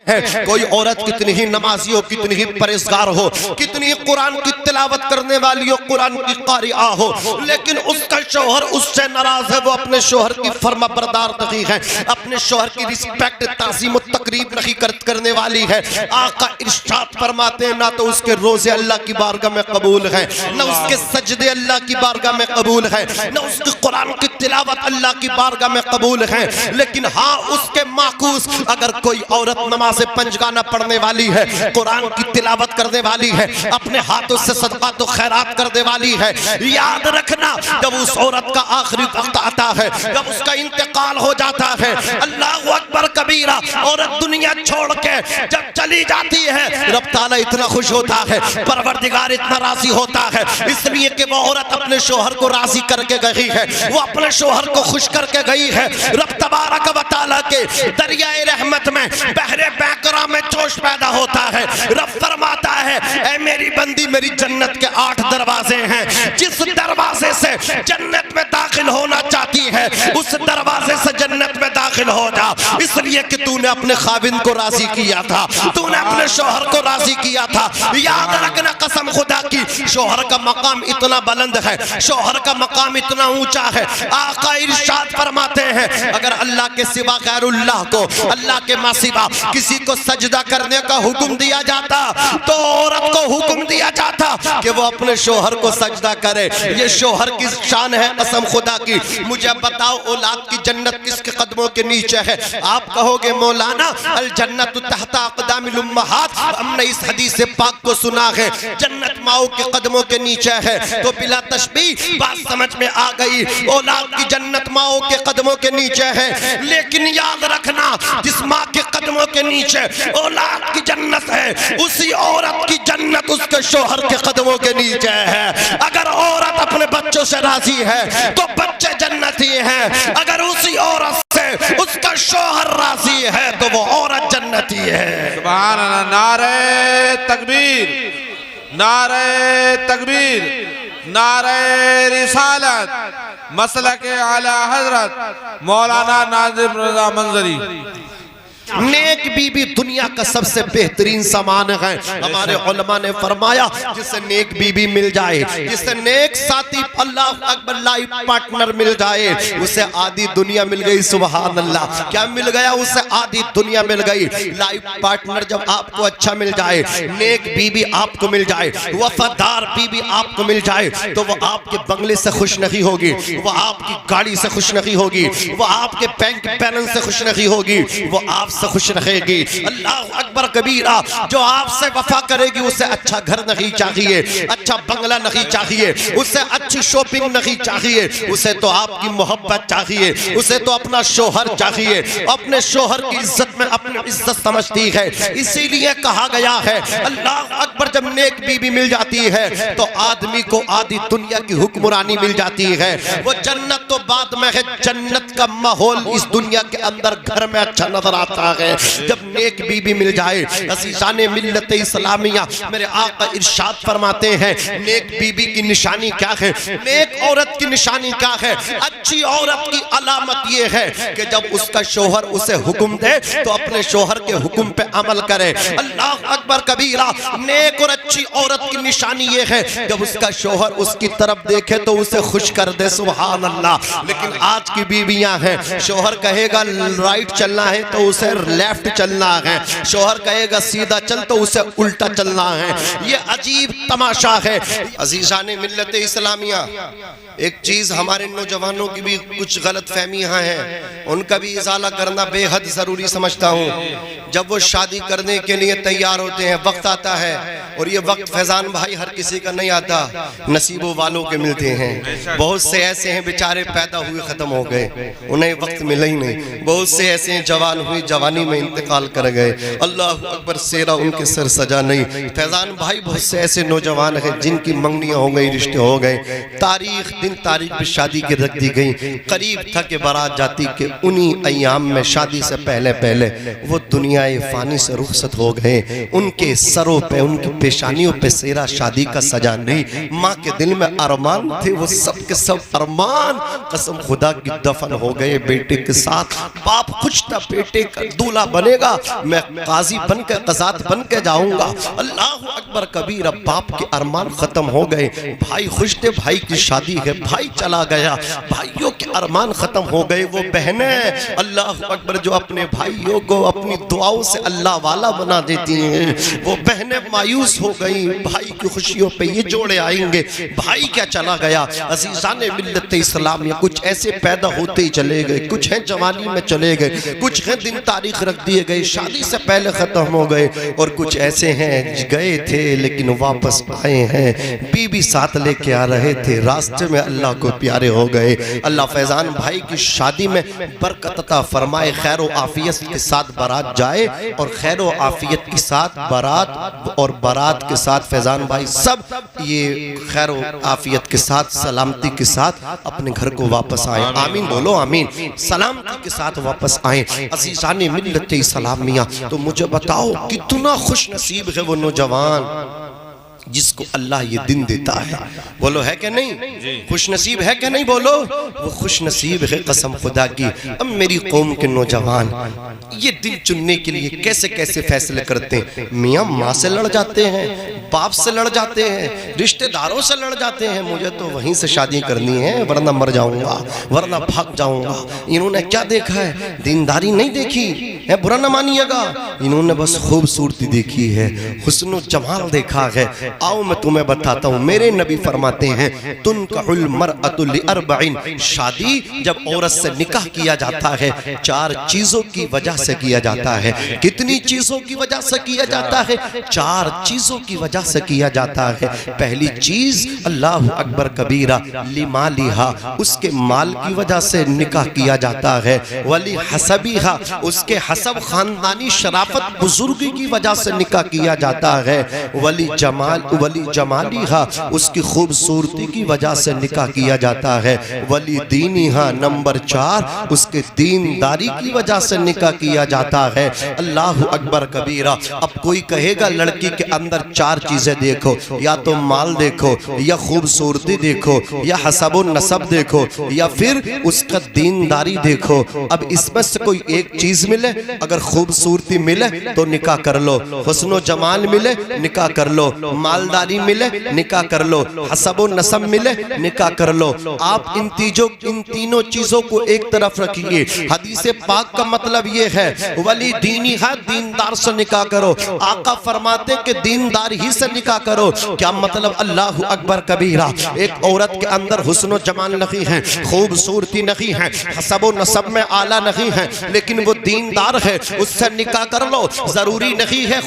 है। कोई औरत कितनी ही नमाजी हो, कितनी ही परहेजगार हो, कितनी ही कुरान की तिलावत करने वाली हो, कुरान की कारिया हो, लेकिन उसका शौहर उससे नाराज है, वो अपने शौहर की फर्मा बरदार नहीं है, अपने शौहर की रिस्पेक्ट ताज़ीम तकरीब नहीं करने वाली है। आका इरशाद फरमाते हैं ना तो उसके रोजे अल्लाह की बारगाह में कबूल है, न उसके सजदे अल्लाह की बारगाह में कबूल है, न उसके कुरान की तिलावत अल्लाह की बारगाह में कबूल है। लेकिन हाँ, उसके माकूस अगर कोई औरत नमाज से पंजगाना पढ़ने वाली है, कुरान की तिलावत करने वाली है, अपने हाथों से सदका तो खैरात करने वाली है, याद रखना जब उस औरत का आखिरी वक्त आता है, जब उसका इंतकाल हो जाता है, अल्लाह अकबर कबीरा, औरत दुनिया छोड़ के जब चली जाती है, रब ताला इतना खुश होता है, परवरदिगार इतना राजी होता है, इसलिए कि वो औरत अपने शोहर को राजी करके गई है, वो अपने शोहर को खुश करके गई है। रब तबारक व तआला के दरियाए रहमत में बहरे बैकरा में जोश पैदा होता है। रब फरमाता है, ऐ मेरी बंदी, मेरी जन्नत के 8 दरवाजे हैं, जिस दरवाजे से जन्नत में दाखिल होना चाहती है उस दरवाजे से जन्नत में दाखिल हो जा, इसलिए कि तूने अपने खाविंद को राजी किया था, तूने अपने शौहर को राजी किया था। याद रखना, कसम खुदा की, शौहर का मकाम इतना बुलंद है, शौहर का मकाम इतना ऊंचा है। आका इरशाद फरमाते हैं, अगर अल्लाह के सिवा गैरुल्लाह को, अल्लाह के मासिवा किसी को सजदा करने का हुक्म दिया जाता तो औरत को हुक्म दिया जाता कि वो अपने शौहर को सजदा करे। ये शौहर की शान है, कसम खुदा की। मुझे बताओ, औलाद की जन्नत किसके कदमों के नीचे है? आप कहोगे मौलाना, अल जन्नतु तहता अक़दामिल उम्महात, हमने इस हदीस पाक को सुना है, जन्नत माओ के कदमों के नीचे है। तो बिला तशबीह बात समझ में आ गई, औलाद की जन्नत माओ के कदमों के नीचे है। लेकिन याद रखना, जिस माँ के कदमों के नीचे औलाद की जन्नत है, उसी औरत की जन्नत उसके शौहर के कदमों के नीचे है। अगर औरत अपने बच्चों से राजी है तो बच्चे जन्नती हैं, अगर उसी औरत से उसका शौहर राजी है तो वो औरत जन्नती है। सुभान अल्लाह। नारे तकबीर, नारे तकबीर, नारे रिसालत, मसलक आला हजरत मौलाना नाजिम रज़ा मंजरी। नेक बीबी दुनिया का सबसे बेहतरीन सामान है। हमारे उलमा ने फरमाया, जिसे नेक बीबी मिल जाए, जिसे नेक साथी, अल्लाह अकबर, लाइफ पार्टनर मिल जाए, उसे आधी दुनिया मिल गई। सुभान अल्लाह। क्या मिल गया? उसे आधी दुनिया मिल गई। लाइफ पार्टनर जब आपको अच्छा मिल जाए, नेक बीबी आपको मिल जाए, वफादार बीबी आपको मिल जाए, तो वो आपके बंगले से खुश नहीं होगी, वो आपकी गाड़ी से खुश नहीं होगी, वो आपके बैंक बैलेंस से खुश नहीं होगी, वो आप से खुश रहेगी। अल्लाह अकबर कबीरा। जो आपसे वफा करेगी उसे अच्छा घर नहीं चाहिए, अच्छा बंगला नहीं चाहिए, उसे अच्छी शॉपिंग नहीं चाहिए, उसे तो आपकी मोहब्बत चाहिए, उसे तो अपना शोहर चाहिए, अपने शोहर की इज्जत में अपनी इज्जत समझती है। इसीलिए कहा गया है, अल्लाह अकबर, जब नेक बीबी मिल जाती है तो आदमी को आधी दुनिया की हुक्मरानी मिल जाती है। वो जन्नत तो बाद में है, जन्नत का माहौल इस दुनिया के अंदर घर में अच्छा नजर आता है जब नेक बीबी मिल जाए। अज़ीज़ाने मिल्लत इस्लामिया, मेरे आका इरशाद फरमाते हैं, नेक बीबी की निशानी क्या है, नेक औरत की निशानी क्या है? अच्छी औरत की अलामत ये है कि जब उसका शोहर उसे हुक्म दे तो अपने शोहर के हुक्म पे अमल करे। अल्लाह अकबर कबीरा। नेक और अच्छी औरत की निशानी ये है, जब उसका शोहर उसकी तरफ देखे तो उसे खुश कर दे। सुभान अल्लाह। लेकिन आज की बीवियां हैं, शोहर कहेगा राइट चलना है तो उसे लेफ्ट चलना है, शोहर कहेगा सीधा चल तो उसे उल्टा चलना है। ये अजीब तमाशा है। अजीज़ाने मिल्लत इस्लामिया, एक चीज हमारे नौजवानों की भी कुछ गलत फहमियाँ हैं, उनका भी इजाला करना बेहद जरूरी समझता हूँ। जब वो शादी करने के लिए तैयार होते हैं, वक्त आता है, और ये वक्त फैजान भाई हर किसी का नहीं आता, नसीबों वालों के मिलते हैं। बहुत से ऐसे हैं बेचारे पैदा हुए खत्म हो गए, उन्हें वक्त मिला ही नहीं। बहुत से ऐसे हैं जवान हुई जवानी में इंतकाल कर गए, अल्लाह अकबर, सेरा उनके सर सजा नहीं। फैजान भाई बहुत से ऐसे नौजवान हैं जिनकी मंगनियाँ हो गई, रिश्ते हो गए। तारीख दिन तारीख पे शादी की रख दी गई। करीब था कि बारात जाती के उन्हीं अयाम में शादी से पहले पहले वो दुनियाए फानी से रुखसत हो गए। उनके सरों पे, उनकी पेशानियों पे सेरा शादी का सजा नहीं। माँ के दिल में अरमान थे, वो सब के सब अरमान कसम खुदा की दफन हो गए बेटे के साथ। बाप खुश था बेटे का दूल्हा बनेगा, मैं काजी बन के कज़ात बन के जाऊंगा। अल्लाह अकबर कबीर। अब बाप के अरमान खत्म हो गए। भाई खुश थे, भाई की शादी है, भाई चला गया, भाइयों के अरमान खत्म हो गए। वो बहनें अल्लाह अकबर जो अपने भाइयों को अपनी दुआओं से अल्लाह वाला बना देती हैं, वो बहनें मायूस हो गई। भाई की खुशियों पे ये जोड़े आएंगे, भाई क्या चला गया। अज़ीज़ाने मिल्लत इस्लामिया कुछ ऐसे पैदा होते ही चले गए, कुछ हैं जवानी में चले गए, कुछ हैं दिन तारीख रख दिए गए, शादी से पहले खत्म हो गए, और कुछ ऐसे हैं गए थे लेकिन वापस आए हैं। बीबी साथ लेके आ रहे थे, रास्ते में अल्लाह को प्यारे हो गए। अल्लाह फैजान भाई की शादी में बरकत अता फरमाए, खैर व आफियत के साथ बारात जाए, और खैर व आफियत के साथ बारात और बारात के साथ फैजान भाई सब ये खैर व आफियत के साथ सलामती के साथ अपने घर को वापस आए। आमीन बोलो आमीन। सलामती के साथ वापस आए। अज़ीज़ाने मिल्लत इस्लामिया, तो मुझे बताओ कितना खुश नसीब है वो नौजवान जिसको अल्लाह ये दिन देता है। बोलो है कि नहीं? खुश नसीब है कि नहीं? बोलो वो खुश नसीब है कसम खुदा की। अब मेरी कौम के नौजवान ये दिन चुनने के लिए कैसे कैसे फैसले करते हैं। मियाँ माँ से लड़ जाते हैं, बाप से लड़ जाते हैं, रिश्तेदारों से लड़ जाते हैं, मुझे तो वहीं से शादी करनी है वरना मर जाऊंगा, वरना भाग जाऊंगा। इन्होंने क्या देखा है? दीनदारी नहीं देखी है, बुरा न मानिएगा। इन्होंने बस खूबसूरती देखी है, हुस्न जमाल देखा है। आओ मैं तुम्हें बताता हूँ, मेरे नबी फरमाते हैं तुनकाहुल मरअतु लिअरबइन, शादी जब औरत से निकाह किया जाता है 4 चीजों की वजह से किया जाता है। कितनी चीजों की वजह से किया जाता है? 4 चीजों की वजह से किया जाता है। पहली चीज अल्लाह अकबर कबीरा लिमालिहा, उसके माल की वजह से निकाह किया जाता है। वली हसबिहा, उसके हसब खानदानी शराफत बुजुर्गी की वजह से निकाह किया जाता है। वली जमालिहा, उसकी खूबसूरती की वजह से निकाह किया जाता है। वली दीनिहा, नंबर 4 उसके दीनदारी की वजह से निकाह किया जाता है। अल्लाह अकबर कबीरा। अब कोई कहेगा लड़की के अंदर 4 चीजें देखो, या तो माल देखो, या खूबसूरती देखो, या हसब नसब देखो, या फिर उसका दीनदारी देखो। अब इसमें से कोई एक चीज मिले, अगर खूबसूरती मिले तो निकाह कर लो, हुस्न जमाल मिले निकाह कर लो, मालदारी मिले निकाह कर लो, हसब नसब मिले निकाह कर लो। आप इन तीनों चीजों को एक तरफ रखिए। हदीस पाक का मतलब ये है वली दीनी है, दीनदार से निकाह करो। आका फरमाते कि दीनदार ही से निकाह करो। क्या मतलब? अल्लाह अकबर कबीरा। एक औरत के अंदर हुस्न जमाल नहीं है, खूबसूरती नहीं है, हसब नसब में आला नहीं है, लेकिन वो दीनदार है, उससे निकाह कर लो। जरूरी नहीं है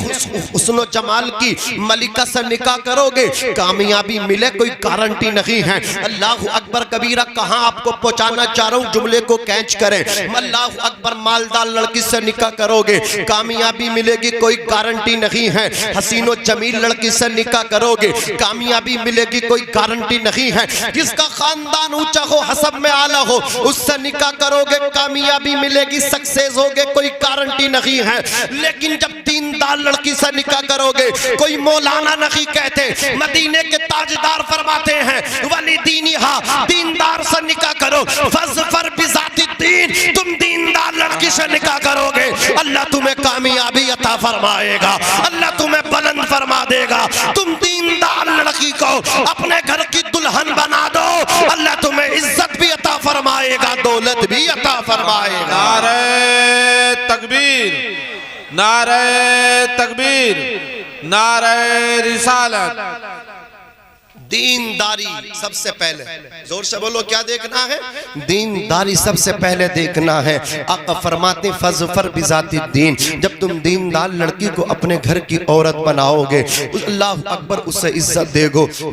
हुस्न जमाल की मलिका से निकाह करोगे कामयाबी मिले, कोई गारंटी नहीं है। अल्लाह अकबर कबीरा। कहां आपको पहुंचाना चाह रहा हूं, जुमले को कैच करें। अल्लाह अकबर। मालदार लड़की से निकाह करोगे कामयाबी मिलेगी, कोई गारंटी नहीं है। हसीनो जमील लड़की से निकाह करोगे कामयाबी मिलेगी, कोई गारंटी नहीं है। जिसका खानदान ऊंचा हो, हसब में आला हो, उससे निकाह करोगे कामयाबी मिलेगी, सक्सेस होगे, कोई गारंटी नहीं है। लेकिन जब दीनदार लड़की से निकाह करोगे, कोई मौलाना नहीं कहते, मदीने के ताजदार फरमाते हैं वली दीनिहा, दीनदार से निकाह करो। फज़फर बिज़ाति दीन, तुम दीनदार लड़की से निकाह करोगे, अल्लाह तुम्हें कामयाबी अता फरमाएगा, अल्लाह तुम्हें बुलंद फरमा देगा। तुम दीनदार लड़की को अपने घर की दुल्हन बना दो, अल्लाह तुम्हें इज्जत भी अता फरमाएगा, दौलत भी अता फरमाएगा। नारे तकबीर, नारे तकबीर, नारे रिसालत। दीनदारी सबसे पहले, जोर से बोलो क्या देखना है? दीनदारी सबसे पहले देखना है। आका फरमाते फज़फर बिज़ाति दीन, जब तुम दीनदार लड़की को अपने घर की औरत बनाओगे, अल्लाह अकबर उसे इज्जत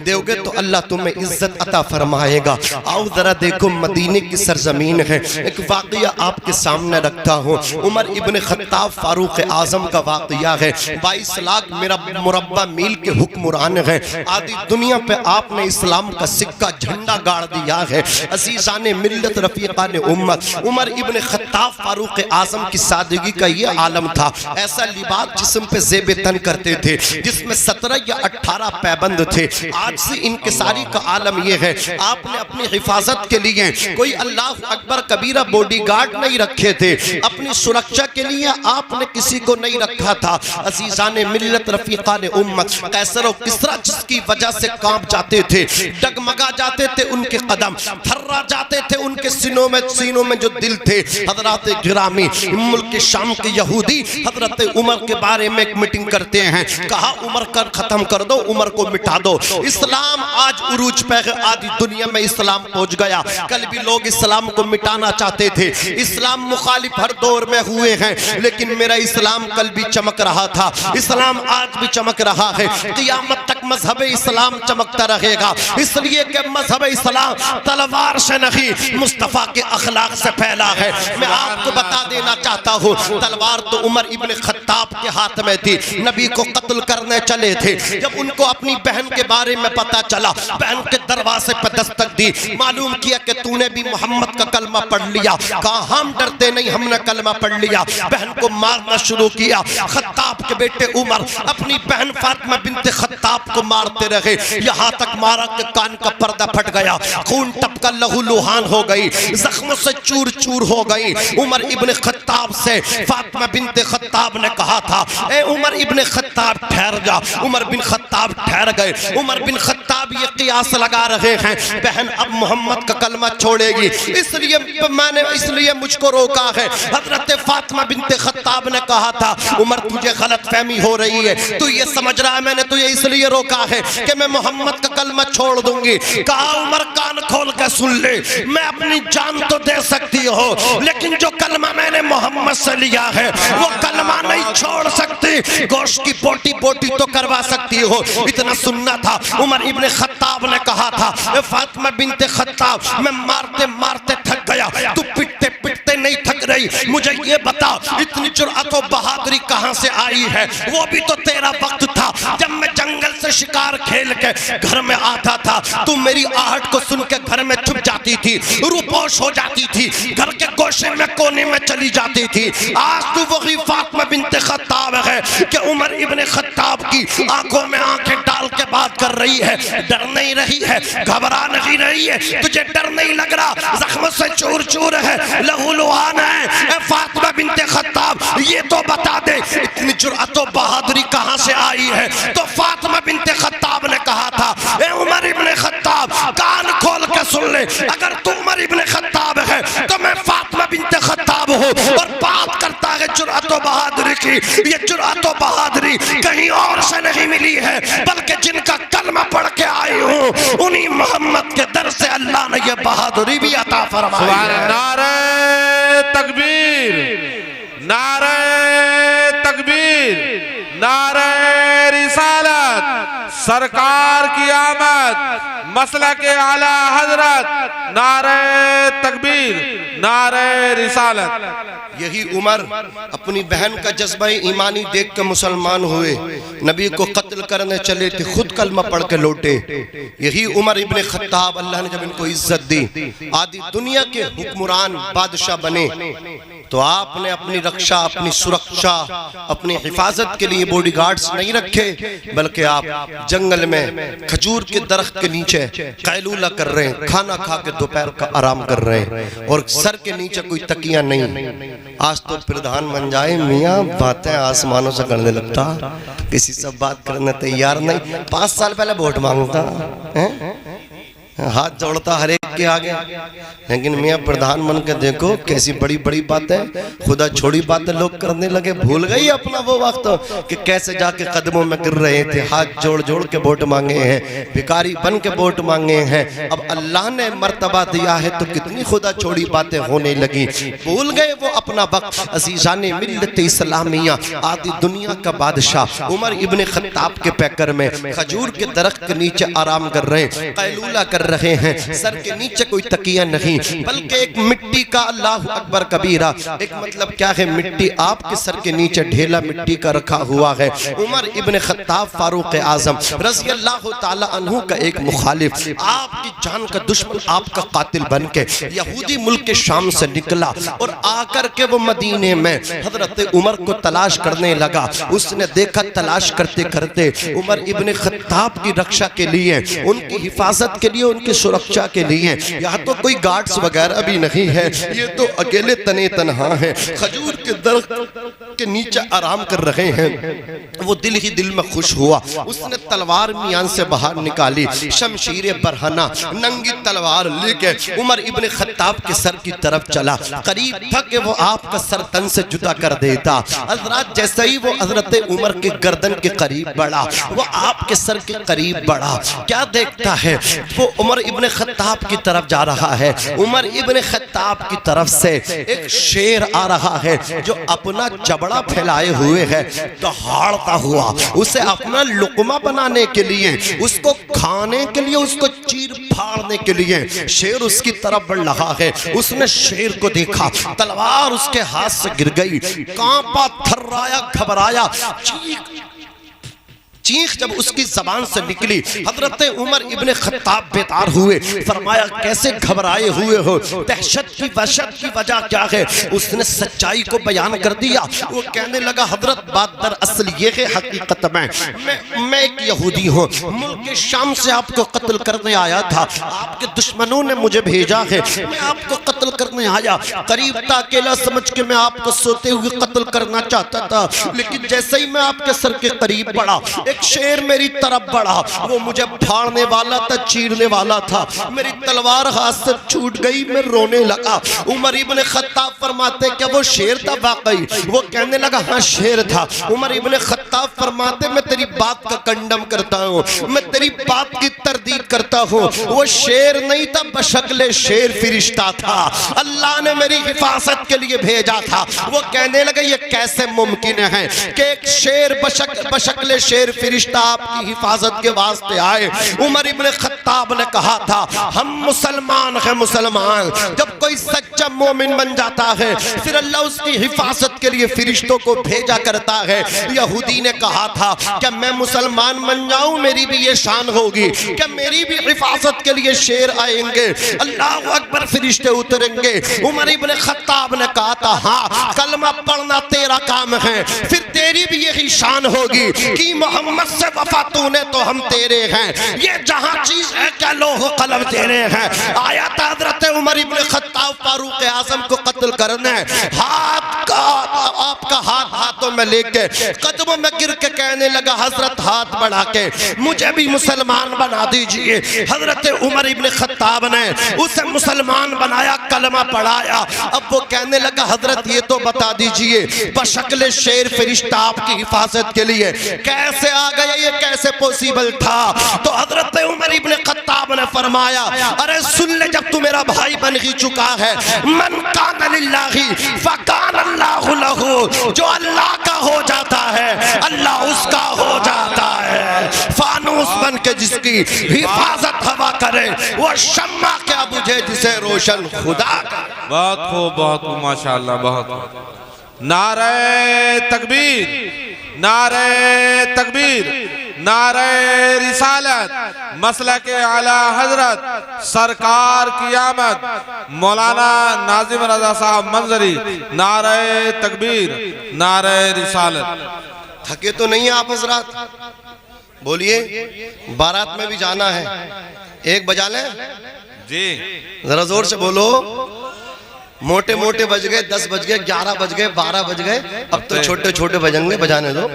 दोगे तो अल्लाह तुम्हें इज्जत अता फरमाएगा। आओ जरा देखो, मदीने की सरजमीन है। एक वाक़या आपके सामने रखता हूँ। उमर इब्न खत्ताब फारूक आजम का वाक़या है। 22 लाख मेरा मुरब्बा मील के हुक्मरान है। आधी दुनिया पे आपने इस्लाम का सिक्का झंडा गाड़ दिया है। अजीज़ान मिल्लत रफ़ीक़ान उम्मत, उमर इब्न खत्ताब फारूक आज़म की सादगी का ये आलम था। ऐसा लिबास जिस्म पे ज़ेब तन करते थे जिसमें 17 या 18 पैबंद थे। आज से इंकिसारी का आलम यह है, आपने अपनी हिफाजत के लिए कोई अल्लाह अकबर कबीरा बॉडीगार्ड नहीं रखे थे, अपनी सुरक्षा के लिए आपने किसी को नहीं रखा था। अजीज़ान मिल्लत रफ़ीक़ान उम्मत, कैसर और किस्रा जिसकी वजह से कांप जाते थे, डगमगा जाते थे उनके कदम, थर्रा जाते थे उनके सीनों में जो दिल थे। हज़रात गिरामी मुल्क शाम के यहूदी हज़रत उमर के बारे में एक मीटिंग करते हैं, कहा उमर कर खत्म कर दो, उमर को मिटा दो। इस्लाम आज उरूज पे है, आधी दुनिया में इस्लाम पहुंच गया। कल भी लोग इस्लाम को मिटाना चाहते थे, इस्लाम मुखालिफ हर दौर में हुए हैं, लेकिन मेरा इस्लाम कल भी चमक रहा था, इस्लाम आज भी चमक रहा है, क़यामत तक मजहब इस्लाम चमकता रहेगा। इसलिए कि मजहब इस्लाम तलवार से नहीं मुस्तफ़ा के अखलाक से फैला है। मैं आपको बता देना चाहता हूँ, तलवार तो उमर इब्न खत्ताब के हाथ में थी, नबी को कत्ल करने चले थे। जब उनको अपनी बहन के बारे में पता चला, बहन के दरवाजे पर दस्तक दी, मालूम किया कि तूने भी मोहम्मद का कलमा पढ़ लिया। कहा हम डरते नहीं, हमने कलमा पढ़ लिया। बहन को मारना शुरू किया। खत्ताब के बेटे उमर अपनी बहन फातिमा बिनते खत्ताब को मारते रहे, यहाँ तक मारा कि कान का पर्दा फट गया, खून टपका लहू लुहान हो गई, जख्मों से चूर चूर हो गई। उमर इब्न खत्ताब से फातिमा बिनते खत्ताब ने कहा था, ए उमर इब्न खत्ताब ठहर जा। उमर बिन खत्ताब ठहर गए। उमर बिन खत्ताब ये कियास लगा रहे हैं, बहन अब मोहम्मद का कलमा छोड़ेगी, इसलिए मुझको रोका है। हजरत फातिमा बिनते खत्ताब ने कहा था, उमर तुझे गलत फहमी हो रही है, तू ये समझ रहा है मैंने तुझे इसलिए रोका है कि मैं मोहम्मद का कलमा छोड़ दूंगी। कहा उमर कान खोल कर सुन ले, मैं अपनी जान तो दे सकती हो, लेकिन जो कलमा मैंने मोहम्मद से लिया है वो कलमा नहीं छोड़ सकती। गोश्त की बोटी बोटी तो करवा सकती हो, इतना सुनना था। उमर इब्न खत्ताब ने कहा था, फातिमा बिनते खत्ताब मैं मारते मारते थक गया, तू पिटते पिटते नहीं थक रही, मुझे ये बता इतनी जुर्अत और बहादुरी कहां से आई है? वो भी तो तेरा वक्त था जब मैं जंगल से शिकार खेल के घर में आता था, तू मेरी आहट को सुन के घर में छुप जाती थी, रूपोश हो जाती थी, घर के गोशे में कोने में चली जाती थी। आज तू वही फातिमा बिनते खत्ताब है कि उमर इब्न खत्ताब की आंखों में आंखें डाल के बात कर रही है, डर नहीं रही है, घबरा नहीं रही है, तुझे डर नहीं लग रहा, जख्म से चूर चूर है, लहू लुहान है। फातिमा बिनते खत्ताब ये तो बता दे इतनी जुर्अत और बहादुरी कहां से आई है? तो फातिमा बिनते खत्ताब ने कहा था, ए उमर इब्न खत्ताब कान खोल के सुन ले, अगर तू उमर इब्न खत्ताब है तो मैं फातिमा बिनते खत्ताब हूँ। और बात करता है जुर्अत और बहादुरी की, ये जुर्अत और बहादुरी कहीं और से नहीं मिली है, बल्कि जिनका कलमा पढ़ के आई हूँ उन्हीं मोहम्मद के दर से अल्लाह ने ये बहादुरी भी अता फरमाई है। नारे तकबीर, नारे तकबीर, नारे रिसालत, सरकार की आमद, मसला के आला हजरत, नारे तकबीर, नारे रिसालत। यही उमर अपनी बहन का जज्बा ईमानी देख के मुसलमान हुए, नबी को कत्ल करने चले थे, खुद कलमा पढ़ के लौटे। यही उमर इब्न खत्ताब, अल्लाह ने जब इनको इज्जत दी, आदि दुनिया के हुक्मरान बादशाह बने, तो आपने अपनी रक्षा, अपनी सुरक्षा, अपनी हिफाजत के लिए बॉडीगार्ड्स नहीं रखे, बल्कि आप जंगल में खजूर के दरख्त के नीचे कैलूला कर रहे हैं, खाना खा के दोपहर का आराम कर रहे हैं, और सर के नीचे कोई तकिया नहीं। आज तो प्रधान बन जाए मियाँ, बातें आसमानों से करने लगता, किसी से बात करने तैयार नहीं। 5 साल पहले वोट मांगता है, हाथ जोड़ता हर एक के आगे, लेकिन मियाँ प्रधान बन के देखो कैसी बड़ी बड़ी बातें, खुदा छोड़ी बातें लोग करने लगे। भूल गई अपना वो वक्त कि कैसे जाके कदमों में गिर रहे थे, हाथ जोड़ जोड़ के वोट मांगे हैं, भिखारी बन के वोट मांगे हैं। अब अल्लाह ने मर्तबा दिया है तो कितनी खुदा छोड़ी बातें होने लगी, भूल गए वो अपना वक्त। अज़ीज़ान मिल्लत इस्लामिया, आदि दुनिया का बादशाह उमर इब्न खत्ताब के पैकर में खजूर के दरख्त के नीचे आराम कर रहे, कैलूला कर रहे हैं, सर के नीचे कोई तकिया नहीं बल्कि एक मिट्टी का, अल्लाह अकबर कबीरा, एक मतलब क्या है, मिट्टी आपके सर के नीचे ढेला मिट्टी का रखा हुआ है। उमर इब्ने खत्ताब फारूक आजम रज़ी अल्लाह ताला अन्हु का एक मुखालिफ, आपकी जान का दुश्मन, आपका कातिल बन के यहूदी मुल्क के शाम से निकला और आकर के वो मदीने में हजरत उमर को तलाश करने लगा। उसने देखा तलाश करते करते उमर इब्ने खत्ताब की रक्षा के लिए, उनकी हिफाजत के लिए, उनकी सुरक्षा के लिए यहाँ तो कोई गार्ड्स वगैरह भी नहीं है, ये तो अकेले तने तनहा है, खजूर के दरख्त के नीचे आराम कर रहे हैं। वो दिल ही दिल में खुश हुआ। उसने तलवार मियान से बाहर निकाली, शमशीर बरहना, नंगी तलवार लेके उमर इब्ने खत्ताब के सर की तरफ चला। करीब था कि वो आपका सर तन से जुदा कर देता। हजरत जैसे ही वो हजरत उमर के गर्दन के करीब बढ़ा, वो आपके सर के करीब बढ़ा, क्या देखता है, वो उमर इब्ने खत्ताब की तरफ जा रहा है। उमर इब्ने खत्ताब की तरफ से एक शेर आ रहा है जो अपना जबड़ा फैलाए हुए है, दहाड़ता हुआ उसे अपना लुकमा बनाने के लिए, उसको खाने के लिए, उसको चीर फाड़ने के लिए शेर उसकी तरफ बढ़ रहा है। उसने शेर को देखा, तलवार उसके हाथ से गिर गई, कांपा, थर्राया, घबराया, चीख जब उसकी जबान से निकली, हजरत उमर इब्ने खत्ताब बेतार हुए। फरमाया कैसे घबराए हुए हो, दहशत की वहशत की वजह क्या है? उसने सच्चाई को बयान कर दिया। वो कहने लगा हजरत बात दरअसल ये है, हकीकत में मैं एक यहूदी हूँ, मुल्क शाम से आपको कत्ल करने आया था, आपके दुश्मनों ने मुझे भेजा है, मैं आपको कत्ल करने आया। करीब था, अकेला समझ के मैं आपको सोते हुए कत्ल करना चाहता था, लेकिन जैसे ही मैं आपके सर के करीब बढ़ा, एक शेर मेरी तरफ बढ़ा, वो मुझे फाड़ने वाला था, चीरने वाला था, मेरी तलवार हाथ से छूट गई, मैं रोने लगा। उमर इब्ने खत्ताब फरमाते क्या वो शेर था वाकई? वो कहने लगा हाँ शेर था। उमर इब्ने खत्ताब फरमाते मैं तेरी बात का कंडम करता हूँ, मैं तेरी बात की तरदीद करता हूँ, वो शेर नहीं था, बशक्ले शेर फरिश्ता था, अल्लाह ने मेरी हिफाजत के लिए भेजा था। वो कहने लगे ये कैसे मुमकिन है कि एक शेर बशक्ले शेर फरिश्ता आपकी हिफाजत के वास्ते आए? उमर इब्ने खत्ताब ने कहा था हम मुसलमान हैं, मुसलमान जब कोई सच्चा मोमिन बन जाता है फिर अल्लाह उसकी हिफाजत के लिए फरिश्तों को भेजा करता है। यहूदी ने कहा था क्या मैं मुसलमान बन जाऊं, मेरी भी ये शान होगी, क्या मेरी भी हिफाजत के लिए शेर आएंगे, अल्लाह अकबर फरिश्ते उतरेंगे? उमर इब्ने खत्ताब ने कहा था हाँ कलमा पढ़ना तेरा काम है, फिर तेरी भी यही शान होगी कि मोहम्मद से वफा तूने तो हम तेरे हैं, ये जहां चीज है क्या लोह कलम तेरे हैं। आया था हजरत उमर इब्ने खत्ताब फारूक आजम को कत्ल करने, आपका हाथ हाथों में लेके कदमों में गिर के कहने लगा हजरत हाथ बढ़ा के मुझे भी मुसलमान बना दीजिए। हजरत उमर इब्ने खत्ताब ने उसे मुसलमान बनाया, कलमा पढ़ाया। अब वो कहने लगा हजरत ये तो बता दीजिए बशक्ल शेर फरिश्ता आपकी हिफाजत के लिए कैसे आ गया, ये कैसे पॉसिबल था? तो हजरत उमर इब्ने खत्ताब ने फरमाया अरे सुन ले, जब तू मेरा भाई बन ही चुका है, मन कान लिल्लाहि फकान अल्लाहु लहू, जो अल्लाह का हो जाता है अल्लाह उसका हो जाता है। फानूस बन के जिसकी हिफाजत हवा करे वो शम्मा क्या बुझे जिसे रोशन खुदा करे। बहुत खूब, बहुत खूब, माशाअल्लाह, बहुत। नारे तकबीर, नारे तकबीर, नारे रिसालत, मसलक आला हजरत सरकार की आमद, मौलाना नाजिम रजा साहब मंजरी, नारे तकबीर, नारे रिसालत। थके तो नहीं आप हजरात? बोलिए, बारात में भी जाना है, एक बजा लें जी, जरा जोर से बोलो। मोटे मोटे बज गए, 10 बज गए, 11 बज गए, 12 बज गए, अब तो छोटे छोटे बजेंगे, बजाने दो।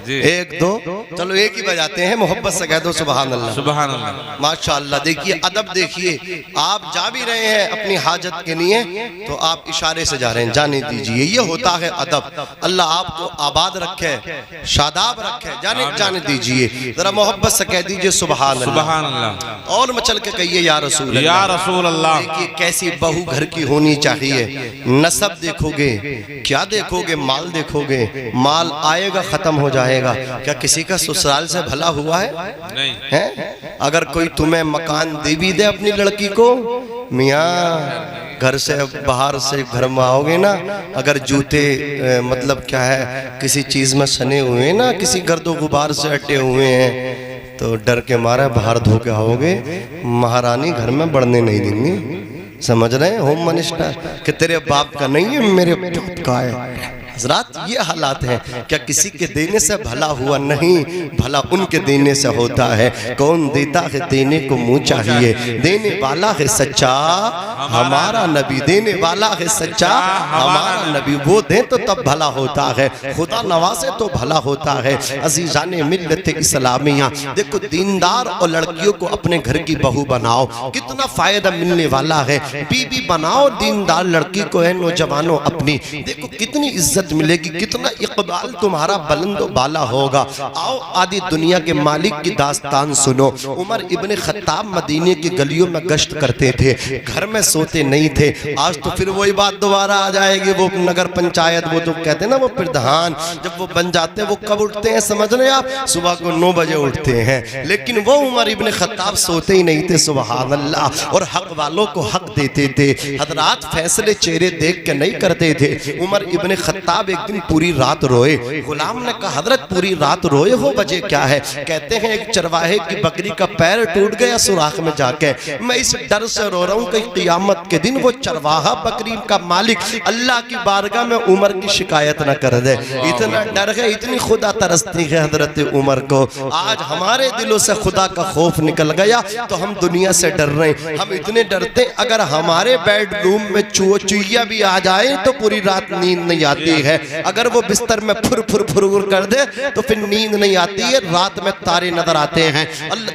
एक दो, चलो एक ही बजाते हैं, मोहब्बत से कह दो सुभान अल्लाह, सुभान अल्लाह, माशाअल्लाह। देखिए अदब, देखिए आप जा भी रहे हैं अपनी हाजत के लिए तो आप इशारे से जा रहे हैं, जाने दीजिए, ये होता है अदब। अल्लाह आपको आबाद रखे, शादाब रखे, जाने दीजिए। जरा मोहब्बत से कह दीजिए सुभान अल्लाह, और मचल के कहिए या रसूल अल्लाह, या रसूल अल्लाह। देखिए कैसी बहू घर की होनी चाहिए। नसब देखोगे, क्या देखोगे? माल देखोगे, माल आएगा खत्म हो जाएगा, रहेगा। क्या किसी का ससुराल से भला हुआ है? नहीं हैं? अगर कोई तुम्हें मकान दे भी दे अपनी लड़की को, मियाँ घर से बाहर से घर में आओगे ना, अगर जूते मतलब क्या है किसी चीज में सने हुए हैं ना, किसी गर्दो गुबार से अटे हुए हैं, तो डर के मारे बाहर धो के आओगे, महारानी घर में बढ़ने नहीं देंगी। समझ रहे हैं? होम मिनिस्टर कि तेरे बाप का नहीं है, मेरे बाप का है। हजरात ये हालात हैं। क्या किसी के देने से भला हुआ? नहीं, भला उनके देने से होता है। कौन देता है? देने को मुंह चाहिए। देने वाला है सच्चा हमारा नबी, देने वाला है सच्चा हमारा नबी। वो दे तो तब भला होता है, खुदा नवाजे तो भला होता है। अजीजाने मिल्लत इस्लामिया, देखो दीनदार और लड़कियों को अपने घर की बहू बनाओ, कितना फायदा मिलने वाला है। बीबी बनाओ दीनदार लड़की को है, नौजवानों अपनी देखो कितनी इज्जत मिलेगी, कितना इकबाल तुम्हारा बुलंद बाला होगा। आओ आदि दुनिया के मालिक की दास्तान सुनो। उमर इब्ने खत्ताब मदीने की गलियों में गश्त करते थे, घर में सोते नहीं थे। आज तो फिर वही बात दोबारा आ जाएगी। वो नगर पंचायत, वो तो कहते हैं ना वो प्रधान, जब वो बन जाते हैं वो कब उठते हैं समझ रहे हैं आप? सुबह को 9 बजे उठते हैं। लेकिन वो उमर इब्ने खत्ताब सोते ही नहीं थे, सुभान अल्लाह, और हक वालों को हक देते थे। हजरात फैसले चेहरे देख के नहीं करते थे। उमर इब्ने खत्ताब एक दिन पूरी रात रोए। गुलाम ने कहा हजरत पूरी रात रोए हो, वजह क्या है? कहते हैं एक चरवाहे की बकरी का पैर टूट गया सुराख में जाके, मैं इस डर से रो रहा हूँ कि क़यामत के दिन वो चरवाहा बकरी का मालिक अल्लाह की बारगाह में उमर की शिकायत न कर दे। इतना डर है, इतनी खुदा तरसती है हजरत उमर को। आज हमारे दिलों से खुदा का खौफ निकल गया तो हम दुनिया से डर रहे हैं। हम इतने डरते, अगर हमारे बेडरूम में चूहिया भी आ जाए तो पूरी रात नींद नहीं आती है। अगर वो बिस्तर में फुर फुर फुर कर दे तो फिर नींद नहीं आती है। रात में तारे नजर आते हैं,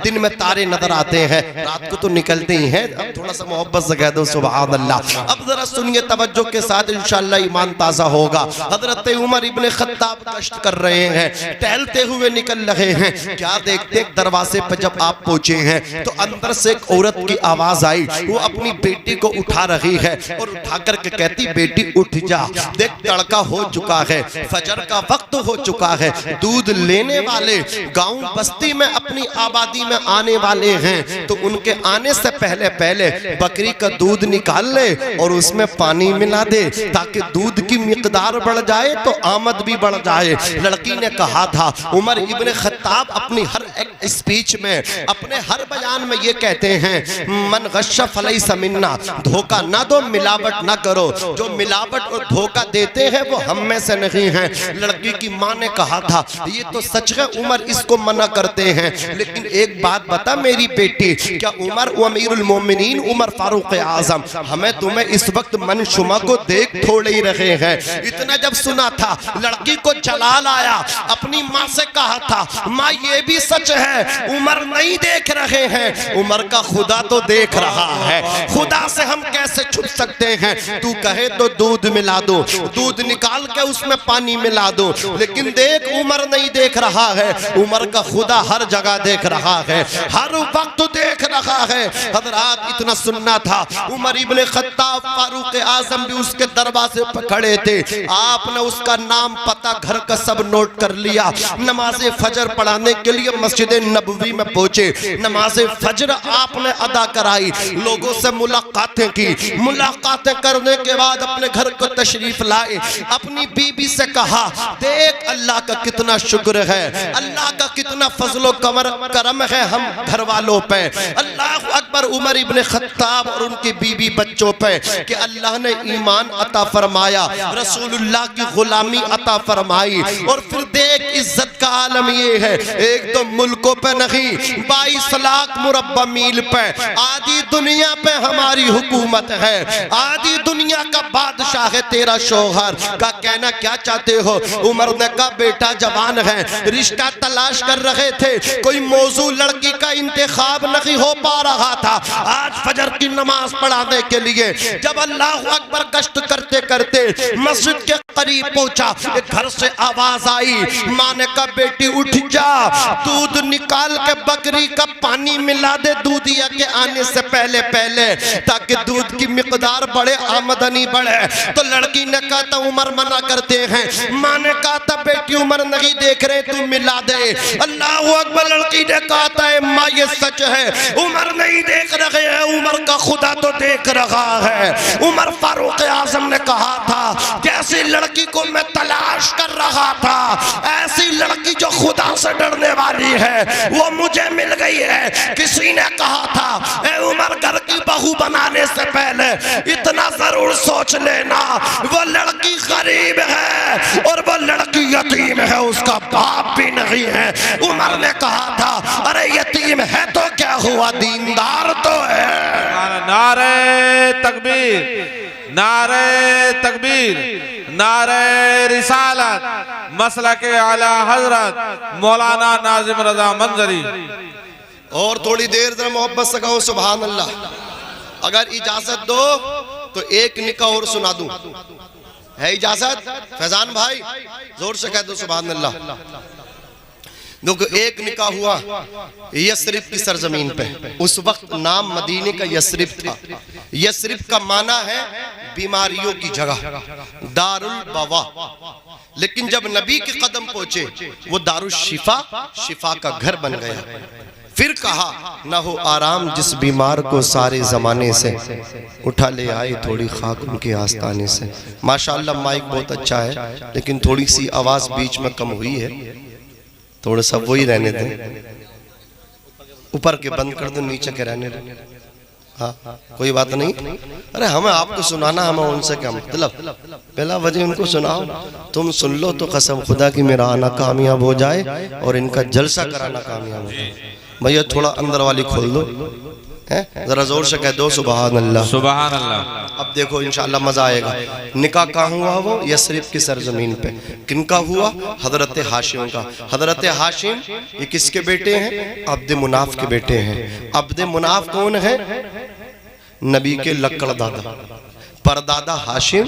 दिन में तारे नजर आते हैं, रात को तो निकलते ही हैं। अब थोड़ा सा मोहब्बत से कह दो सुभान अल्लाह। अब जरा सुनिए तवज्जो के साथ, इंशाअल्लाह ईमान ताजा होगा। हजरत उमर इब्ने खत्ताब गश्त कर रहे हैं, टहलते हुए निकल रहे हैं। क्या देखते, दरवाजे पर जब आप पहुंचे हैं तो अंदर से एक औरत की आवाज आई। वो अपनी बेटी को उठा रही है और उठा करके कहती बेटी उठ जा, देख तड़का हो चुका है, फजर का वक्त हो चुका है, दूध लेने वाले गांव बस्ती में अपनी आबादी में आने वाले हैं, तो उनके आने से पहले पहले बकरी का दूध निकाल ले और उसमें पानी मिला दे ताकि दूध की मिकदार बढ़ जाए तो आमद भी बढ़ जाए। लड़की ने कहा था, उमर इब्ने खत्ताब अपनी हर एक स्पीच में, अपने हर बयान में ये कहते हैं, मन गश्शा फलैसा मिन्ना, धोखा ना दो, मिलावट ना करो। जो मिलावट और धोखा देते हैं वो हम में से नहीं है। लड़की की माँ ने कहा था, ये तो सच है उमर इसको मना करते हैं, लेकिन एक बात बता मेरी बेटी, क्या उमर अमीरुल मोमिनीन उमर फारूक आजम, हमें तुम्हें इस वक्त मनशुमा को देख थोड़े ही रहे हैं। इतना जब सुना था लड़की को जलाल आया, अपनी माँ से कहा था, माँ ये भी सच है उमर नहीं देख रहे हैं, उमर का खुदा तो देख रहा है, खुदा से हम कैसे छुप सकते हैं? तू कहे तो दूध मिला दो, दूध निकाल के उसमें पानी मिला दो, लेकिन देख उमर नहीं देख रहा है। उमर का खुदा हर जगह देख रहा है, हर वक्त देख रहा है। हजरात इतना सुनना था, उमर इब्ने खत्ताब फारूक आजम भी उसके दरवाजे पर खड़े थे। आपने उसका नाम पता घर का सब नोट कर लिया। नमाज फजर पढ़ाने के लिए मस्जिद नबवी में पहुंचे, नमाज फजर आपने अदा कराई, लोगों से मुलाकातें की, मुलाकातें करने के बाद अपने घर को तशरीफ लाए। अपनी बीबी से कहा, देख अल्लाह का कितना शुक्र है, अल्लाह का कितना फजलो करम है हम घर वालों पे। अल्लाह अकबर। उमर इब्ने खत्ताब और उनकी बीबी बच्चों पे कि अल्लाह ने ईमान अता फरमाया, रसूलुल्लाह की गुलामी अता फरमाई। और फिर देख इज्जत का आलम ये है, एक तो मुल्कों पे नहीं 22 लाख मुरब्बा मील पे आधी दुनिया पे हमारी हुकूमत है, आधी दुनिया का बादशाह है तेरा शौहर। का कहना क्या चाहते हो? उमर ने कहा बेटा जवान है, रिश्ता तलाश कर रहे थे, कोई मौजू लड़की का इंतखाब नहीं हो पा रहा था। आज फजर की नमाज पढ़ाने के लिए जब अल्लाह अकबर गश्त करते करते मस्जिद के करीब पहुंचा, एक घर से आवाज आई। माँ ने कहा बेटा बेटी उठ जा, दूध निकाल के बकरी का पानी मिला दे दूधिया के आने से पहले पहले, ताकि दूध की मिकदार बढ़े, आमदनी बढ़े। तो लड़की ने कहा था उमर मना करते हैं, माँ ने कहा था बेटी उमर नहीं देख रहे तू मिला दे। अल्लाह अकबर। लड़की ने कहा था माँ ये सच है, उमर नहीं देख रहे हैं, उमर का खुदा तो देख रहा है। उमर फारूक आजम ने कहा था कि ऐसी लड़की को मैं तलाश कर रहा था, ऐसी लड़की जो खुदा से डरने वाली है, वो मुझे मिल गई है। किसी ने कहा था ए उमर घर की बहू बनाने से पहले इतना जरूर सोच लेना, वो लड़की गरीब है और वो लड़की यतीम है, उसका बाप भी नहीं है। उमर ने कहा था अरे यतीम है तो क्या हुआ, दीनदार तो है। नारे तकबीर, नारे तकबीर, नारे रिसालत, मसलक आला हजरत मौलाना नाजिम रजा मंजरी। और थोड़ी देर जरा मोहब्बत से कहो सुभान अल्लाह। अगर इजाजत दो तो एक निकाह और सुना दूं, है इजाजत? फैजान भाई जोर से कह दो सुभान अल्लाह। देखो एक निकाह हुआ यस्रिब की सरजमीन पे, उस वक्त नाम मदीने का यस्रिब था। यस्रिब का माना है बीमारियों की जगह, दारुल बवा। लेकिन जब नबी के कदम पहुंचे वो दारुल शिफा, शिफा का घर बन गया। फिर कहा ना हो आराम जिस बीमार को सारे जमाने से, उठा ले आए थोड़ी खाक उनके आस्ताने से। माशाअल्लाह माइक बहुत अच्छा है, लेकिन थोड़ी सी आवाज बीच में कम हुई है, थोड़ा सा वही रहने दें। ऊपर के बंद कर दो, नीचे के रहने दें। हाँ कोई बात नहीं। अरे हमें आपको सुनाना, हमें उनसे क्या मतलब, पहला वजह उनको सुनाओ, तुम सुन लो तो कसम खुदा की मेरा आना कामयाब हो जाए और इनका जलसा कराना कामयाब हो जाए। भैया थोड़ा अंदर वाली खोल दो, जरा जोर से कह दो सुभान अल्लाह, सुभान अल्लाह। अब देखो इंशाअल्लाह मजा आएगा। निकाह कहाँ हुआ? वो यस्रिब की सरजमीन पे। किनका हुआ? हजरत हाशिम का। हजरत हाशिम ये किसके बेटे हैं? अब्द मुनाफ के बेटे हैं। अब्द मुनाफ कौन है? नबी के लक्कड़ दादा, परदादा हाशिम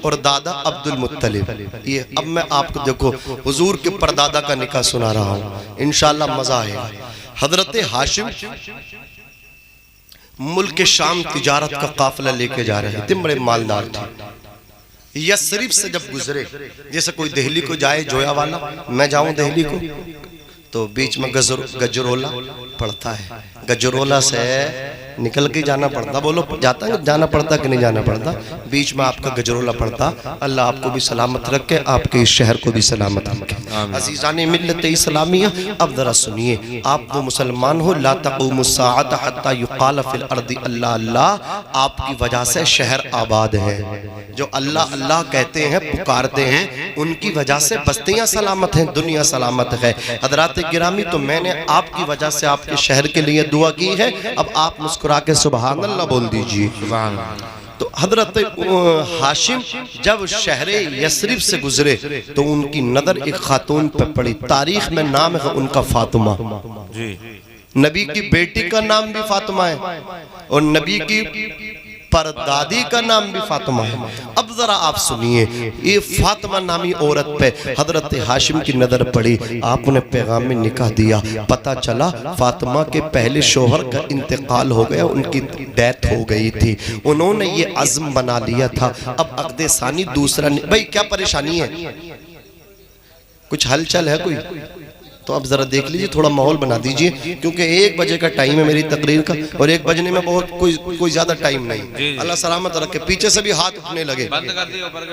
और दादा अब्दुल मुत्तलिब। ये अब मैं आपको देखो हुजूर के परदादा का निकाह सुना रहा हूँ, इंशाअल्लाह मजा आएगा। हजरत हाशिम मुल्क शाम तिजारत का काफिला लेके जा रहे थे, बड़े मालदार थे। यस्रिब से जब गुजरे, जैसे कोई दिल्ली को जाए, जोया वाला मैं जाऊं दिल्ली को, तो बीच में गजरोला पड़ता है, गजरोला से निकल के जाना पड़ता। बोलो जाना पड़ता कि नहीं जाना पड़ता? बीच में आपका गजरोला पड़ता। अल्लाह आपको भी सलामत रखे, आपके इस शहर को भी सलामत रखे। अज़ीज़ाने मिल्लत इस्लामिया, अब जरा सुनिए, आप वो मुसलमान हो, ला तक़ूमु स्साअत हत्ता युक़ाल फिल अर्दि अल्लाह अल्लाह, आपकी वजह से शहर आबाद है। जो अल्लाह अल्लाह कहते हैं, पुकारते हैं, उनकी वजह से बस्तियां सलामत हैं, दुनिया सलामत है। हज़रात गिरामी, तो मैंने आपकी वजह से आपके शहर के लिए दुआ की है, अब आप मुस्कुरा के सुभान अल्लाह बोल दीजिए। तो हजरत हाशिम जब शहर यस्रिब से गुजरे तो उनकी नजर एक खातून पर पड़ी। तारीख में नाम है उनका फातिमा। नबी की बेटी का नाम भी फातिमा है और नबी की परदादी का नाम भी फातिमा है। अब जरा आप सुनिए, ये फातिमा नामी औरत पे हजरत हाशिम की नजर पड़ी, आपने पैगाम में निकाह दिया। पता चला फातिमा के पहले शोहर का इंतकाल हो गया, उनकी डेथ हो गई थी। उन्होंने ये अज़्म बना लिया था अब अक़दे सानी दूसरा। भाई क्या परेशानी है? कुछ हलचल है कोई? तो अब जरा देख लीजिए, थोड़ा माहौल बना दीजिए, क्योंकि 1 बजे का टाइम है मेरी तकरीर का और 1 बजने में बहुत कोई ज्यादा टाइम नहीं। अल्लाह सलामत रखे। पीछे से भी हाथ उठने लगे।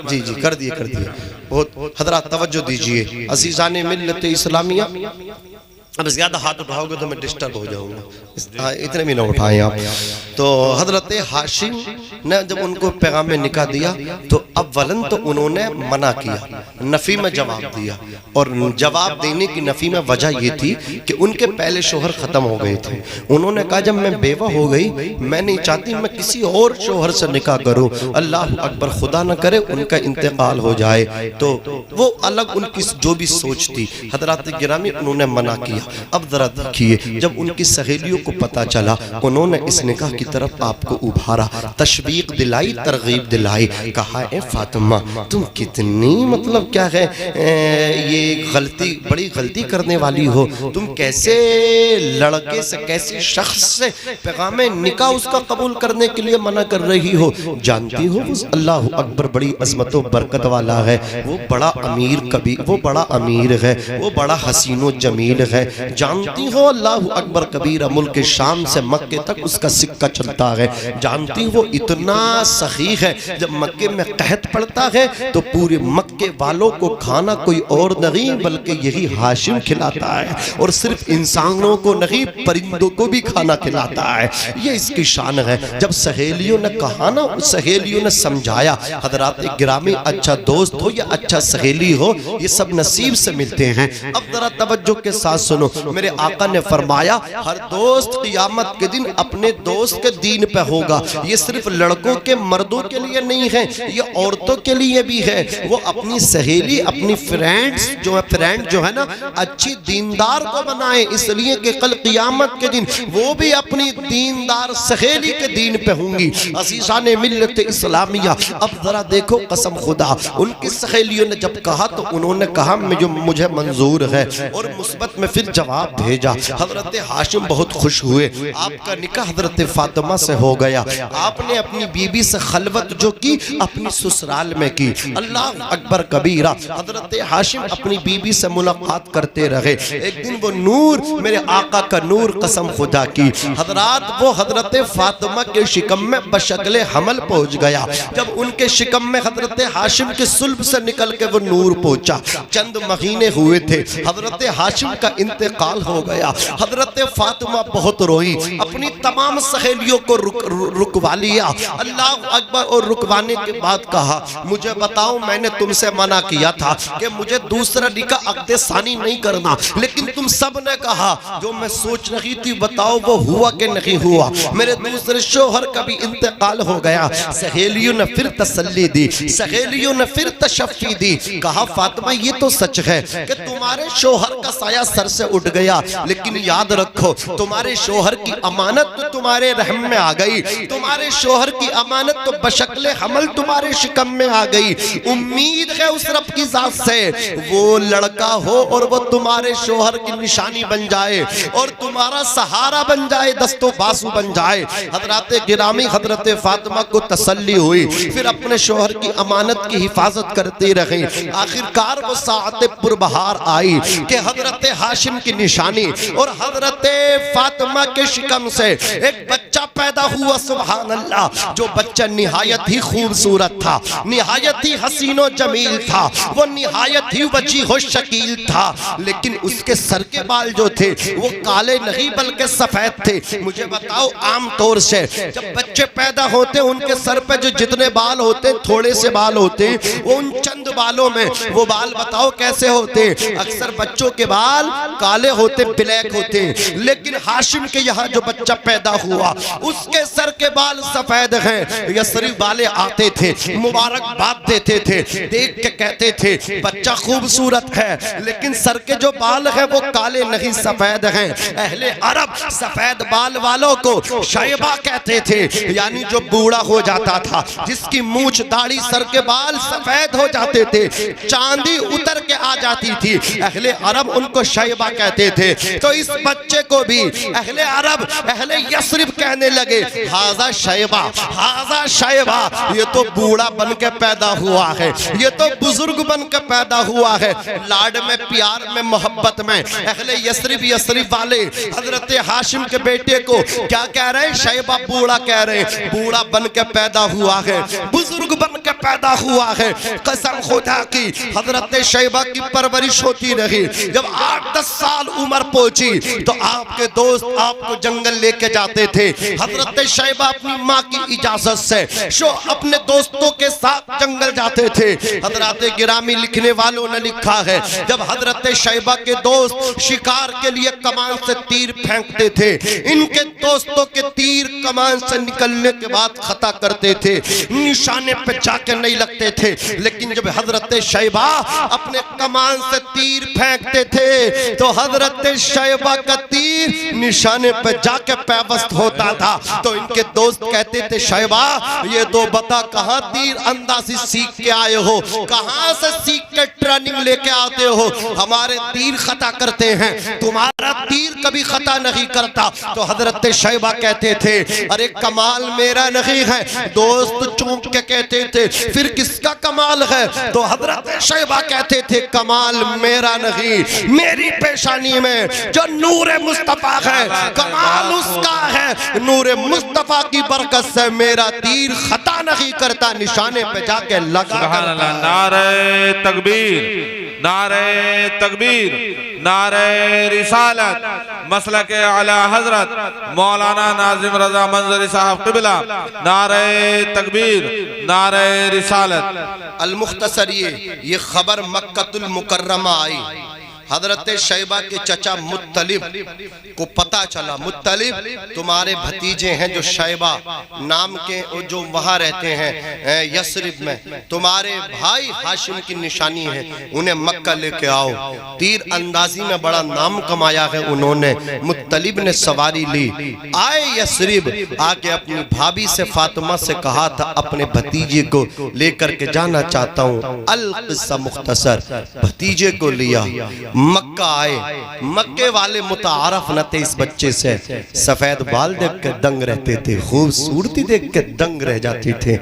जी जी कर दिए कर दिए। बहुत हजरात तवज्जो दीजिए। अज़ीज़ाने मिल्लत इस्लामिया, अब ज्यादा हाथ उठाओगे तो मैं डिस्टर्ब हो जाऊंगा, इतने भी ना उठाएं आप। तो हजरत हाशिम ने जब उनको पैगाम में निकाह दिया तो अव्वलन तो उन्होंने मना किया, नफी में जवाब दिया। और जवाब देने की नफी में वजह ये थी कि उनके पहले शोहर खत्म हो गए थे। उन्होंने कहा जब मैं बेवा हो गई, मैं नहीं चाहती मैं किसी और शोहर से निकाह करूं, अल्लाह अकबर, खुदा न करे उनका इंतकाल हो जाए। तो वो अलग उनकी जो भी सोच थी, हजरात गिरामी उन्होंने मना किया। अब जरा देखिए, जब उनकी सहेलियों को पता चला, उन्होंने इस निकाह की तरफ आपको उभारा, तशवीक दिलाई, तरगीब दिलाई, कहा ए फातिमा तुम कितनी मतलब क्या है ये गलती, बड़ी गलती करने वाली हो। तुम कैसे लड़के से, कैसे शख्स से पैगाम निकाह उसका कबूल करने के लिए मना कर रही हो। जानती हो वो अल्लाह अकबर बड़ी अजमत व बरकत वाला है, वो बड़ा अमीर कबीर, वो बड़ा अमीर है, वो बड़ा हसीनो जमील है। जानती हो अल्लाह अकबर कबीर मुल्क शाम से मक्के तक उसका सिक्का चलता है। जानती हो इतना सही है, जब मक्के में कहत पड़ता है तो पूरे मक्के वालों को खाना कोई और नहीं बल्कि यही हाशिम खिलाता है, और सिर्फ इंसानों को नहीं परिंदों को भी खाना खिलाता है। ये इसकी शान है। जब सहेलियों ने कहा ना, सहेलियों ने समझाया, हजरात गिरामी अच्छा दोस्त हो या अच्छा सहेली हो ये सब नसीब से मिलते हैं। अब जरा तवज्जो के साथ सुनो, मेरे आका ने फरमाया हर दोस्त क़यामत के दिन अपने दोस्त के दीन पे होगा। ये सिर्फ लड़कों के मर्दों के लिए नहीं है, ये औरतों के लिए भी है। वो अपनी सहेली, अपनी फ्रेंड्स जो है ना अच्छी दीनदार को बनाए, इसलिए कि कल क़यामत के दिन वो भी अपनी दीनदार सहेली के दीन पे होंगी। अज़ीज़ान मिल्लत इस्लामिया, अब जरा देखो कसम खुदा, उनकी सहेलियों ने जब कहा तो उन्होंने कहा मुझे मंजूर है, और मुस्बत में फिर जवाब भेजा। हजरत हाशिम बहुत खुश हुए, आपका निकाह हजरत फातिमा से हो गया। आपने अपनी बीबी से खलवत जो की अपनी ससुराल में की। अल्लाह अकबर कबीरा, हजरत हाशिम अपनी बीबी से मुलाकात करते रहे। एक दिन वो नूर, मेरे आका का नूर, कसम खुदा की हजरात, वो हजरत फातिमा के शिकम में बशक्ल हमल पहुंच गया। जब उनके शिकम में हजरत हाशिम के सुल्ब से निकल के वो नूर पहुंचा, चंद महीने हुए थे, हजरत हाशिम का इंतकाल हो गया। हजरत फातिमा बहुत रोई, अपनी तमाम सहेलियों को रुकवा लिया। अल्लाह अकबर, और रुकवाने के बाद कहा मुझे बताओ, मैंने तुमसे मना किया था कि मुझे दूसरा निकाह अक़्दे सानी नहीं करना, लेकिन तुम सब ने कहा जो मैं सोच रही थी, बताओ वो हुआ कि नहीं हुआ। मेरे दूसरे शोहर का भी इंतकाल हो गया। सहेलियों ने फिर तसल्ली दी, सहेलियों ने फिर तशफ़ी दी। कहा फातिमा ये तो सच है कि तुम्हारे शोहर का साया सर से उठ गया, लेकिन याद रखो तुम्हारे शोहर की अमानत तो तुम्हारे रहम में आ गई, तुम्हारे शोहर की अमानत तो बशक्ल हमल तुम्हारे शिकम में आ गई। उम्मीद है उस रब की जात से वो लड़का हो और वो तुम्हारे शोहर की निशानी बन जाए और तुम्हारा सहारा बन जाए, दस्तो बासु बन जाए। हजरत गिरामी हजरत फातिमा को तसल्ली हुई, फिर अपने शोहर की अमानत की हिफाजत करते रहे। आखिरकार वो साअत पुरबहार आई कि हजरत हाशिम की निशानी और हजरत फातिमा के शिकम से एक बच्चा पैदा हुआ। सुभान अल्लाह, जो बच्चा निहायत ही खूबसूरत था, निहायत ही हसीनो जमील था, वो निहायत ही वजीहो शकील था, लेकिन उसके सर के बाल जो थे वो काले नहीं बल्कि सफेद थे। मुझे बताओ, आम तौर से जब बच्चे पैदा होते उनके सर पे जो जितने बाल होते, थोड़े से बाल होते, वो उन चंद बालों में वो बाल बताओ कैसे होते। अक्सर बच्चों के बाल काले होते, ब्लैक होते, लेकिन हाशिम के यहाँ जो बच्चा पैदा हुआ उसके सर के बाल सफेद हैं। यसरी वाले आते थे, मुबारकबाद देते थे, देख के कहते थे बच्चा खूबसूरत है, लेकिन सर के जो बाल हैं वो काले नहीं सफेद हैं। अहले अरब सफेद बाल वालों को शैबा कहते थे, यानी जो बूढ़ा हो जाता था, जिसकी मूछ दाढ़ी सर के बाल सफेद हो जाते थे, चांदी उतर के आ जाती थी, अहले अरब उनको शैबा कहते थे। तो इस बच्चे को भी अहले अरब, अहले यस्रिब कहने लगे, हाजा शैबा, हाजा शैबा, ये तो बूढ़ा बन के पैदा हुआ है, ये तो बुजुर्ग बन के पैदा हुआ है। लाड में, प्यार में, मोहब्बत में अहले यस्रिब, यस्रिब वाले हजरत हाशिम के बेटे को क्या कह रहे हैं? शैबा बूढ़ा कह रहे हैं। बूढ़ा बन के पैदा हुआ है, बुजुर्ग बन के पैदा हुआ है। कसम खुदा की हजरत शैबा की परवरिश होती रही। जब 8-10 साल उम्र पहुंची तो आपके दोस्त आपको जंगल लेके जाते थे। हजरत शैबा अपनी माँ की इजाजत से अपने दोस्तों के साथ जंगल जाते थे। हजरत गिरामी लिखने वालों ने लिखा है, जब हजरत शैबा के दोस्त शिकार के लिए कमान से तीर फेंकते थे, इनके दोस्तों के तीर कमान से निकलने के बाद खता करते थे, निशाने पे जाके अच्छे नहीं लगते थे, लेकिन जब हजरत शैबा अपने कमान से तीर फेंकते थे तो हजरत शैबा का तीर निशाने पे जाके पैवस्त होता था। तो इनके दोस्त कहते थे, शैबा ये तो बता कहाँ तीर अंदाजी सीख के आए हो, कहाँ से सीख के ट्रेनिंग लेके आते हो? हमारे तीर खता करते हैं, तुम्हारा तीर कभी खता नहीं करता। तो हजरत शैबा कहते थे, अरे कमाल मेरा नहीं है। दोस्त चूक के कहते थे, फिर किसका कमाल है? तो हजरत शैबा कहते थे, कमाल मेरा नहीं, मेरी पेशानी में जो नूरे मुस्तफा है कमाल उसका है। नूरे मुस्तफा की बरकत से मेरा तीर खता नहीं करता, निशाने पे जाके लगा। नारे तकबीर, नारे तकबीर, नारे रिसालत, मसलक आला हजरत मौलाना नाजिम रजा मंजरी साहब क़िबला, नारे तकबीर, नारे रिसालत। अल मुख्तसर ये खबर मक्कतुल मुकर्रमा आई। हजरत शैबा के चचा मुत्तलिब को पता चला, मुत्तलिब तुम्हारे भतीजे हैं जो शैबा नाम के, जो वहाँ रहते हैं यसरिब में, तुम्हारे भाई हाशिम की निशानी है, उन्हें मक्का लेके आओ। तीर अंदाजी में बड़ा नाम कमाया है उन्होंने। मुत्तलिब ने सवारी ली, आए यसरिब, आके अपनी भाभी से फातिमा से कहा था अपने भतीजे को लेकर के जाना चाहता हूँ। अल किस्सा मुख्तसर, भतीजे को लिया, मक्का आए। मक्के वाले मुतारफ न थे इस बच्चे से, सफेद बाल देख के दंग रहते थे, खूबसूरती देख के दंग रह जाते थे।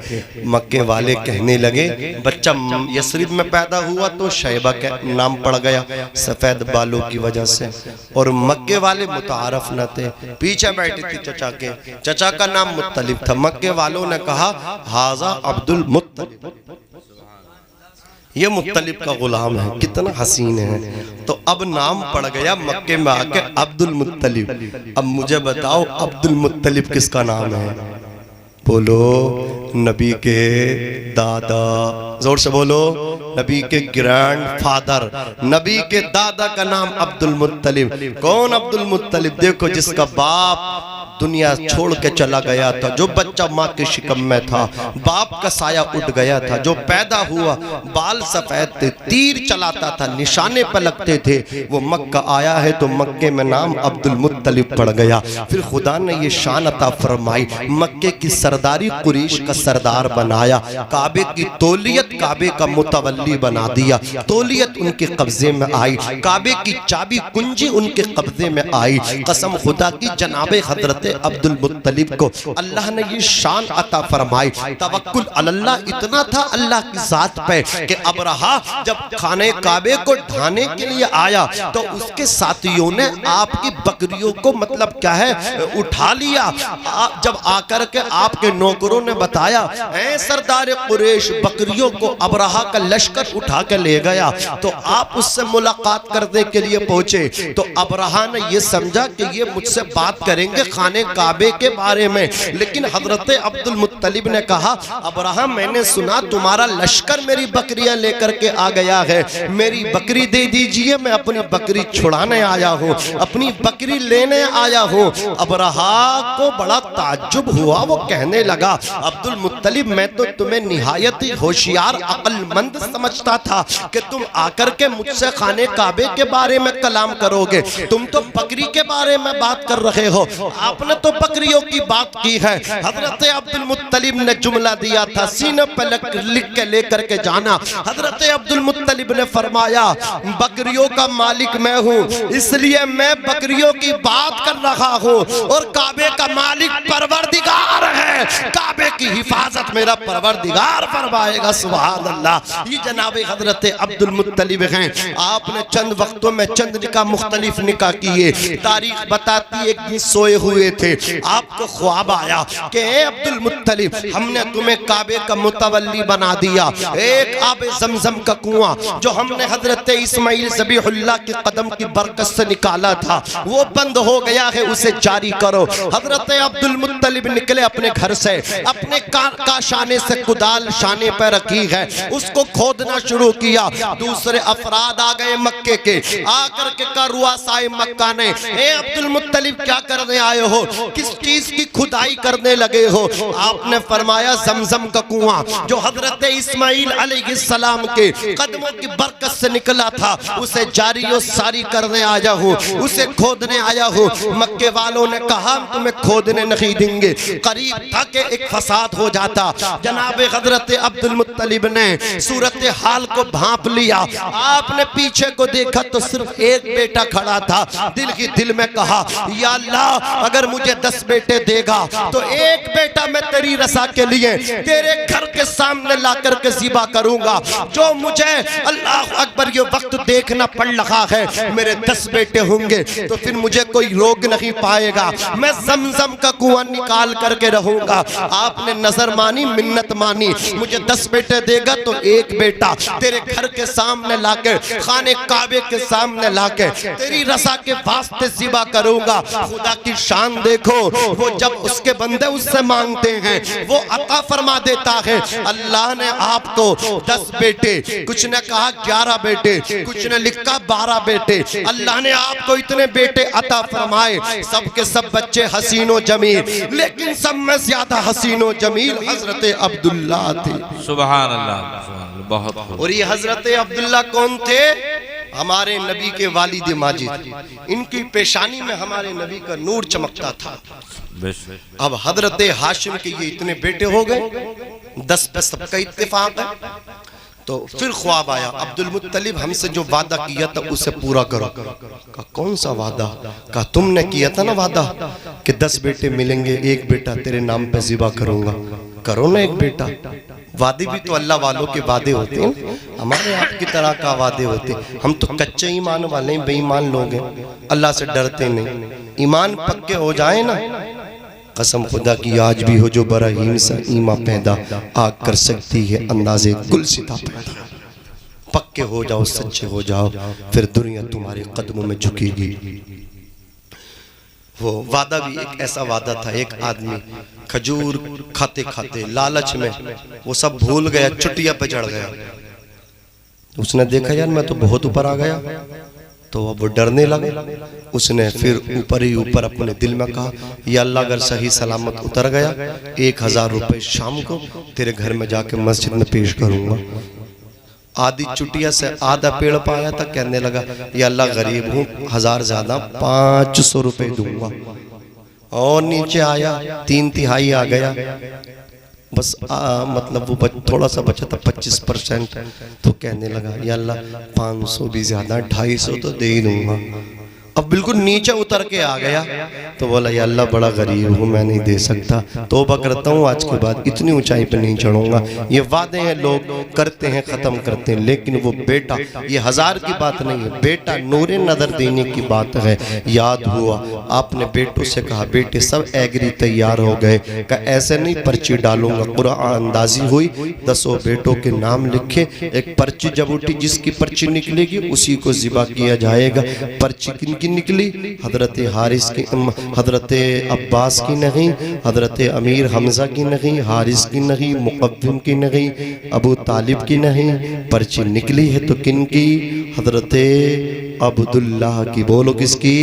मक्के वाले कहने लगे, बच्चा यसरिब में पैदा हुआ तो शैबा का नाम पड़ गया सफेद बालों की वजह से। और मक्के वाले मुतारफ न थे, पीछे बैठे थे चचा के, चचा का नाम मुत्तलिब था। मक्के वालों ने कहा, हाजा अब्दुल मुत्तलिब, ये मुत्तलिब का गुलाम है, कितना हसीन है। तो अब नाम पड़ गया मक्के में आके अब्दुल मुत्तलिब। अब मुझे बताओ अब्दुल मुत्तलिब किसका नाम है? बोलो, नबी के दादा, जोर से बोलो, नबी के ग्रैंडफादर, नबी के दादा का नाम अब्दुल मुत्तलिब। कौन अब्दुल मुत्तलिब? देखो, जिसका बाप दुनिया छोड़ के चला गया था, जो बच्चा माँ के शिकम में था, बाप का साया उठ गया था, जो पैदा हुआ बाल सफेद थे, तीर चलाता था, निशाने पर लगते थे, वो मक्का आया है तो मक्के में नाम अब्दुल मुत्तलिब पड़ गया। फिर खुदा ने ये शान अता फरमाई, मक्के की सरदारी कुरैश का सरदार बनाया, काबे की तौलियत काबे का मुतवल्ली बना दिया, तौलियत उनके कब्जे में आई, काबे की चाबी कुंजी उनके कब्जे में आई। कसम खुदा की, जनाबे हजरत अब्दुल मुत्तलिब को अल्लाह ने ये शान अता फरमाई। तवक्कुल अल्लाह इतना था अल्लाह की जात पे कि अबरहा जब खाने काबे को ढाने के लिए आया तो उसके साथियों ने आपकी बकरियों को, मतलब क्या है, उठा लिया। जब आकर के आपके नौकरों ने बताया, ऐ सरदार कुरैश, बकरियों को अबरहा का लश्कर उठा के ले गया, तो आप उससे मुलाकात करने के लिए पहुंचे। तो अबरहा ने यह समझा कि ये मुझसे बात करेंगे खाने काबे के बारे में, लेकिन हजरत अब्दुल मुत्तलिब ने कहा, अब्राहम मैंने सुना तुम्हारा लश्कर मेरी बकरियां लेकर के आ गया है, मेरी बकरी दे दीजिए, मैं अपनी बकरी छुड़ाने आया हूँ, अपनी बकरी लेने आया हूँ। अब्राहा को बड़ा ताज्जुब हुआ, वो कहने लगा, अब्दुल मुत्तलिब मैं तो तुम्हें निहायत ही होशियार अक्लमंद समझता था कि तुम आकर के मुझसे खाने काबे के बारे में कलाम करोगे, तुम तो बकरी के बारे में बात कर रहे हो, आपने तो बकरियों की बात की है। हजरत अब्दुल मुत्तलिब ने जुमला दिया था, सीने पे लिख के लेकर के जाना। हजरत अब्दुल मुत्तलिब ने फरमाया, बकरियों का मालिक मैं हूँ, इसलिए मैं बकरियों की बात कर रहा हूँ, और काबे का मालिक परवरदिगार है, काबे की हिफाजत मेरा परवरदिगार फरमाएगा। सुभान अल्लाह। ये जनाब हजरत अब्दुल मुत्तलिब हैं। आपने चंद वक्तों में चंद निकाह मुख्तलिफ निकाह किए। तारीख बताती है, एक दिन सोए हुए थे, आपको ख्वाब आया कि अब्दुल मुत्तलिब हमने तुम्हें काबे का मुतवल्ली बना दिया, एक आबे ज़मज़म का कुआं जो हमने हजरत इस्माइल ज़बीहुल्लाह के कदम की बरकत से निकाला था वो बंद हो गया है, उसे जारी करो। हजरत अब्दुल मुत्तलिब निकले अपने घर से, अपने काशाने से कुदाल शाने पर रखी है, उसको खोदना शुरू किया। दूसरे अफराद आ गए मक्के के, आकर के करुआ साहिब मक्का ने, ए अब्दुल मुत्तलिब क्या करने आए हो? किस चीज की खुदाई करने लगे हो? आपने फरमाया जमजम का कुआं जो हजरत इस्माइल अलैहिस्सलाम के कदमों की बरकत से निकला था, उसे जारी और सारी करने आया हूँ, उसे खोदने आया हूँ। मक्के वालों ने कहा तुम्हें खोदने नहीं देंगे। करीब था कि एक फसाद हो जाता। जनाब हजरत अब्दुल मुत्तलिब ने सूरत हाल को भांप लिया। आपने पीछे को देखा तो सिर्फ एक बेटा खड़ा था। दिल ही दिल में कहा या अल्लाह, अगर मुझे 10 बेटे देगा तो एक बेटा मैं तेरी रसा के लिए तेरे घर के सामने ला करके ज़िबा करूंगा। जो मुझे अल्लाह अकबर ये वक्त देखना पड़ रहा है, मेरे 10 बेटे होंगे तो फिर मुझे कोई रोक नहीं पाएगा। मैं जमजम का कुआं निकाल करके रहूंगा। आपने नजर मानी, मिन्नत मानी, मुझे 10 बेटे देगा तो एक बेटा तेरे घर के सामने लाके, खाने काबे के सामने लाके तेरी रसा के वास्ते ज़िबा करूंगा। खुदा की शान देखो, वो जब उसके बंदे उससे मांगते हैं वो अता फरमा देता है। अल्लाह ने आपको 10 बेटे, कुछ ने कहा 11 बेटे, कुछ ने लिखा 12 बेटे, अल्लाह ने आपको इतने बेटे अता फरमाए। सब के सब बच्चे हसीनो जमील, लेकिन सब में ज्यादा हसीनो जमील हजरत अब्दुल्ला थे। सुभान अल्लाह, बहुत। और ये हजरत अब्दुल्ला कौन थे? हमारे नबी के वालिद माजिद। इनकी पेशानी में हमारे नबी का नूर चमकता था। अब हजरत हाशिम के ये इतने बेटे हो गए, 10 पे सबका इत्तेफाक है। तो फिर ख्वाब आया, अब्दुल मुत्तलिब हमसे जो वादा किया था उसे पूरा करो। कहा कौन सा वादा? कहा तुमने किया था ना वादा कि 10 बेटे मिलेंगे, एक बेटा तेरे नाम पे ज़िबा करूंगा। करो ना एक बेटा। वादे भी तो अल्लाह वालों के वादे होते हैं, हमारे आपकी तरह का वादे होते हैं। हम तो कच्चे ईमान वाले बेईमान लोग हैं, अल्लाह से डरते नहीं। ईमान पक्के हो जाए ना, कसम खुदा की आज भी हो जो बराहीम सा ईमा पैदा, आग कर सकती है अंदाजे गुल सिता पैदा। पक्के हो जाओ, सच्चे हो जाओ, फिर दुनिया तुम्हारे कदमों में झुकेगी। वो वादा भी एक ऐसा वादा था। एक आदमी खजूर खाते खाते लालच में वो सब भूल गया, चुटिया पे चढ़ गया। उसने देखा यार मैं तो बहुत ऊपर आ गया, तो अब वो डरने लगे। उसने फिर ऊपर ही ऊपर अपने दिल में कहा या अल्लाह अगर सही सलामत उतर गया 1000 रुपए शाम को तेरे घर में जाके मस्जिद में पेश करूंगा। आधी चुटिया से आधा पेड़ पाया था, कहने लगा या अल्लाह गरीब हूँ, 1000 ज्यादा 500 रुपए दूंगा। और नीचे आया 3/3 आ गया, बस मतलब वो थोड़ा सा बचा था 25%। तो कहने लगा या अल्लाह 500 भी ज्यादा, 250 तो दे ही दूंगा। अब बिल्कुल नीचे उतर के आ गया तो बोला या अल्लाह बड़ा गरीब हूँ, मैं नहीं दे सकता, तौबा करता हूँ, आज के बाद इतनी ऊंचाई पे नहीं चढ़ूंगा। ये वादे हैं लोग करते हैं, ख़त्म करते हैं, लेकिन वो बेटा, ये 1000 की बात नहीं है, बेटा नूरे नज़र देने की बात है। याद हुआ आपने बेटों से कहा बेटे सब एग्री तैयार हो गए, का ऐसे नहीं पर्ची डालूंगा। कुरान अंदाजी हुई, 10 बेटों के नाम लिखे, एक पर्ची जब उठी जिसकी पर्ची निकलेगी उसी को ज़िबा किया जाएगा। पर्ची किन की निकली? हजरत हारिस की, हजरत अब्बास की नहीं, हजरत अमीर हमजा की नहीं, हारिस की नहीं, मुक़व्विम की नहीं, अबू तालिब की नहीं। पर्ची निकली है तो किन की? हजरत अब्दुल्ला की। बोलो किसकी?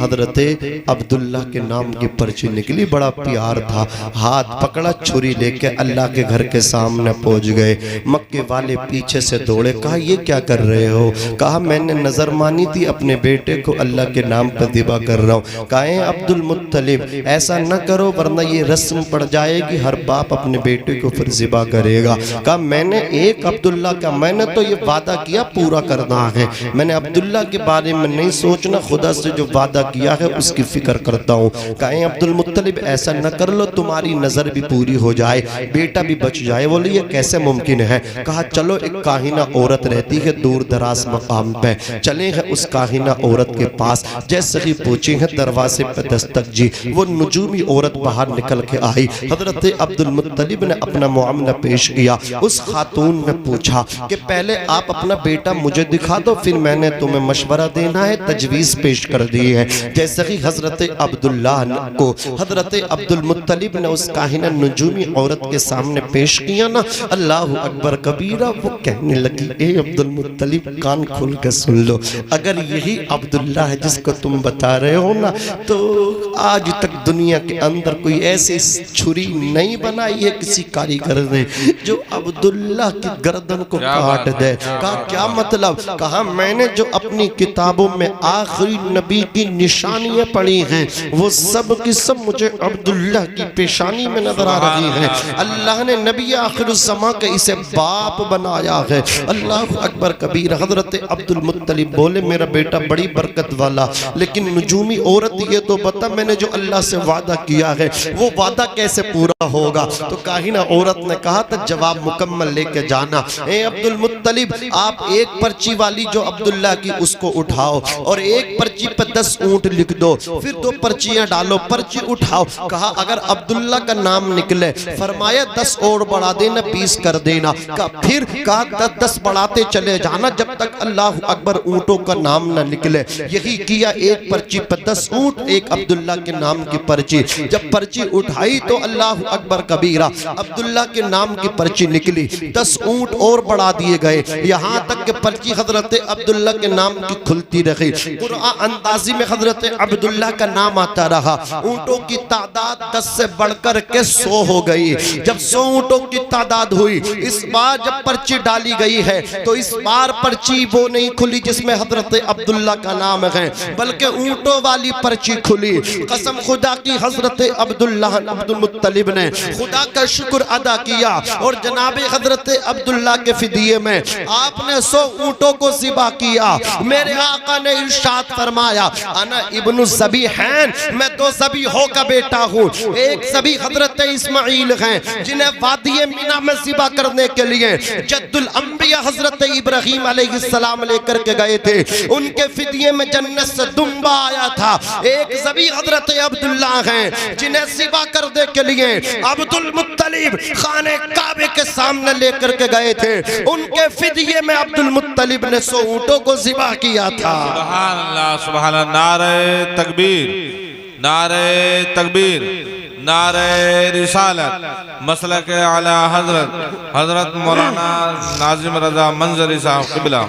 हजरत अब्दुल्ला के नाम की पर्ची निकली। बड़ा प्यार था, हाथ पकड़ा, छुरी लेके अल्लाह के घर के सामने पहुंच गए। मक्के वाले पीछे से दौड़े, कहा ये क्या कर रहे हो? कहा मैंने नजर मानी थी अपने बेटे को अल्लाह के नाम पर ज़िबा कर रहा हूँ। कहे अब्दुल मुत्तलिब ऐसा न करो वरना ये रस्म पड़ जाएगी, हर बाप अपने बेटे को फिर ज़िबा करेगा। कहा मैंने एक अब्दुल्ला का, मैंने तो ये वादा किया पूरा करना है, मैंने अब्दुल्ला के बारे में नहीं सोचना, खुदा से जो वादा किया है उसकी फिक्र करता हूँ। कहें अब्दुल मुत्तलिब ऐसा न कर लो, तुम्हारी नजर भी पूरी हो जाए, बेटा भी बच जाए। बोले ये कैसे मुमकिन है? कहा चलो एक काहिना औरत रहती है दूर दराज मकाम पे, चले हैं उस काहिना औरत के पास। जैसे ही पहुंचे हैं दरवाजे पे दस्तक जी, वो नुजूमी औरत बाहर निकल के आई। हजरत अब्दुल मुत्तलिब ने अपना मामला पेश किया। उस खातून ने पूछा कि पहले आप अपना बेटा मुझे दिखा दो, फिर मैंने तुम्हें मशवरा देना है, तजवीज़ पेश कर दी है। जैसे कि हज़रत अब्दुल्ला को हज़रत अब्दुल मुत्तलिब ने उस काहिना नुजूमी औरत के सामने पेश किया ना, अल्लाह अकबर कबीरा, वो कहने लगी, ए अब्दुल मुत्तलिब कान खोल के सुन लो, अगर यही अब्दुल्ला है जिसको तुम बता रहे हो ना, तो आज तक दुनिया के अंदर कोई ऐसी छुरी नहीं बनाई है किसी कारीगर ने जो अब्दुल्ला की गर्दन को काट दे। कहा क्या मतलब? कहा मैंने जो अपनी किताबों में आखिरी नबी की निशानियां पढ़ी हैं वो सब की सब मुझे अब्दुल्ला की पेशानी में नजर आ रही हैं। अल्लाह ने नबी आखिरुज़्ज़मा के इसे बाप बनाया है। अल्लाह अकबर कबीर। हजरत अब्दुल मुत्तलिब बोले, मेरा बेटा बड़ी बरकत वाला, लेकिन नुजूमी औरत ये तो बता, मैंने जो अल्लाह से वादा किया है वो वादा कैसे पूरा होगा? तो काहिना औरत ने कहा था जवाब मुकम्मल लेके जाना। ए अब्दुल मुत्तलिब, आप एक पर्ची वाली जो अब्दुल्ला की उसको उठाओ और एक पर्ची पे 10 ऊंट लिख दो, फिर 2 पर्चियां डालो, पर्ची उठाओ। कहा अगर अब्दुल्ला का नाम निकले, फरमाया 10 और बढ़ा देना, 20 कर देना। फिर कहा 10 बढ़ाते चले जाना जब तक अल्लाह अकबर ऊंटों का नाम न निकले। यही किया, एक पर्ची पे 10 ऊंट, एक अब्दुल्ला के नाम की पर्ची। जब पर्ची उठाई तो अल्लाह अकबर कबीरा, अब्दुल्ला के नाम की पर्ची निकली, 10 ऊंट और बढ़ा दिए गए, यहाँ तक कि पर्ची हजरत अब्दुल्ला के नाम की खुलती रही। कुरान अंदाजी में हजरत अब्दुल्ला का नाम आता रहा। ऊंटों की तादाद 10 से बढ़कर के 100 हो गई। जब 100 ऊंटों की तादाद हुई, इस बार जब पर्ची डाली गई है तो इस बार पर्ची वो नहीं खुली जिसमें हजरत अब्दुल्ला का नाम है, बल्कि ऊंटों वाली पर्ची खुली। कसम खुदा की, हजरत अब्दुल्ला अब्दुल मुत्तलिब ने खुदा का शुक्र अदा किया और जनाब हजरत अब्दुल्ला के फिदिये में आपने 100 ऊंटों को ज़िबा किया। मेरे आका ने इरशाद फरमाया, अना इब्नु ज़बीहैन, मैं 2 ज़बीहों का बेटा हूँ। एक ज़बी हजरत इस्माइल हैं जिन्हें वादिये मिना में ज़िबा करने के लिए जद्दुल अंबिया हजरत इब्राहीम अलैहिस्सलाम लेकर के गए थे। उनके फिदिये में जन्नत से दुम्बा आया था। एक ज़बी हजरत अब्दुल्ला हैं जिन्हें ज़िबा करने के लिए अब्दुल मुत्तलिब खाने काबे के सामने लेकर के गए थे। उनके फिदिये में अब्दुल मुत्तलिब ने 100 ऊंटों को ज़िबा किया था। सुभान अल्लाह, सुभान अल्लाह। नारे तकबीर, नारे तकबीर, नारे रिसालत, मसलक आला हजरत मौलाना नाजिम रजा मंजरी साहब क़िबला।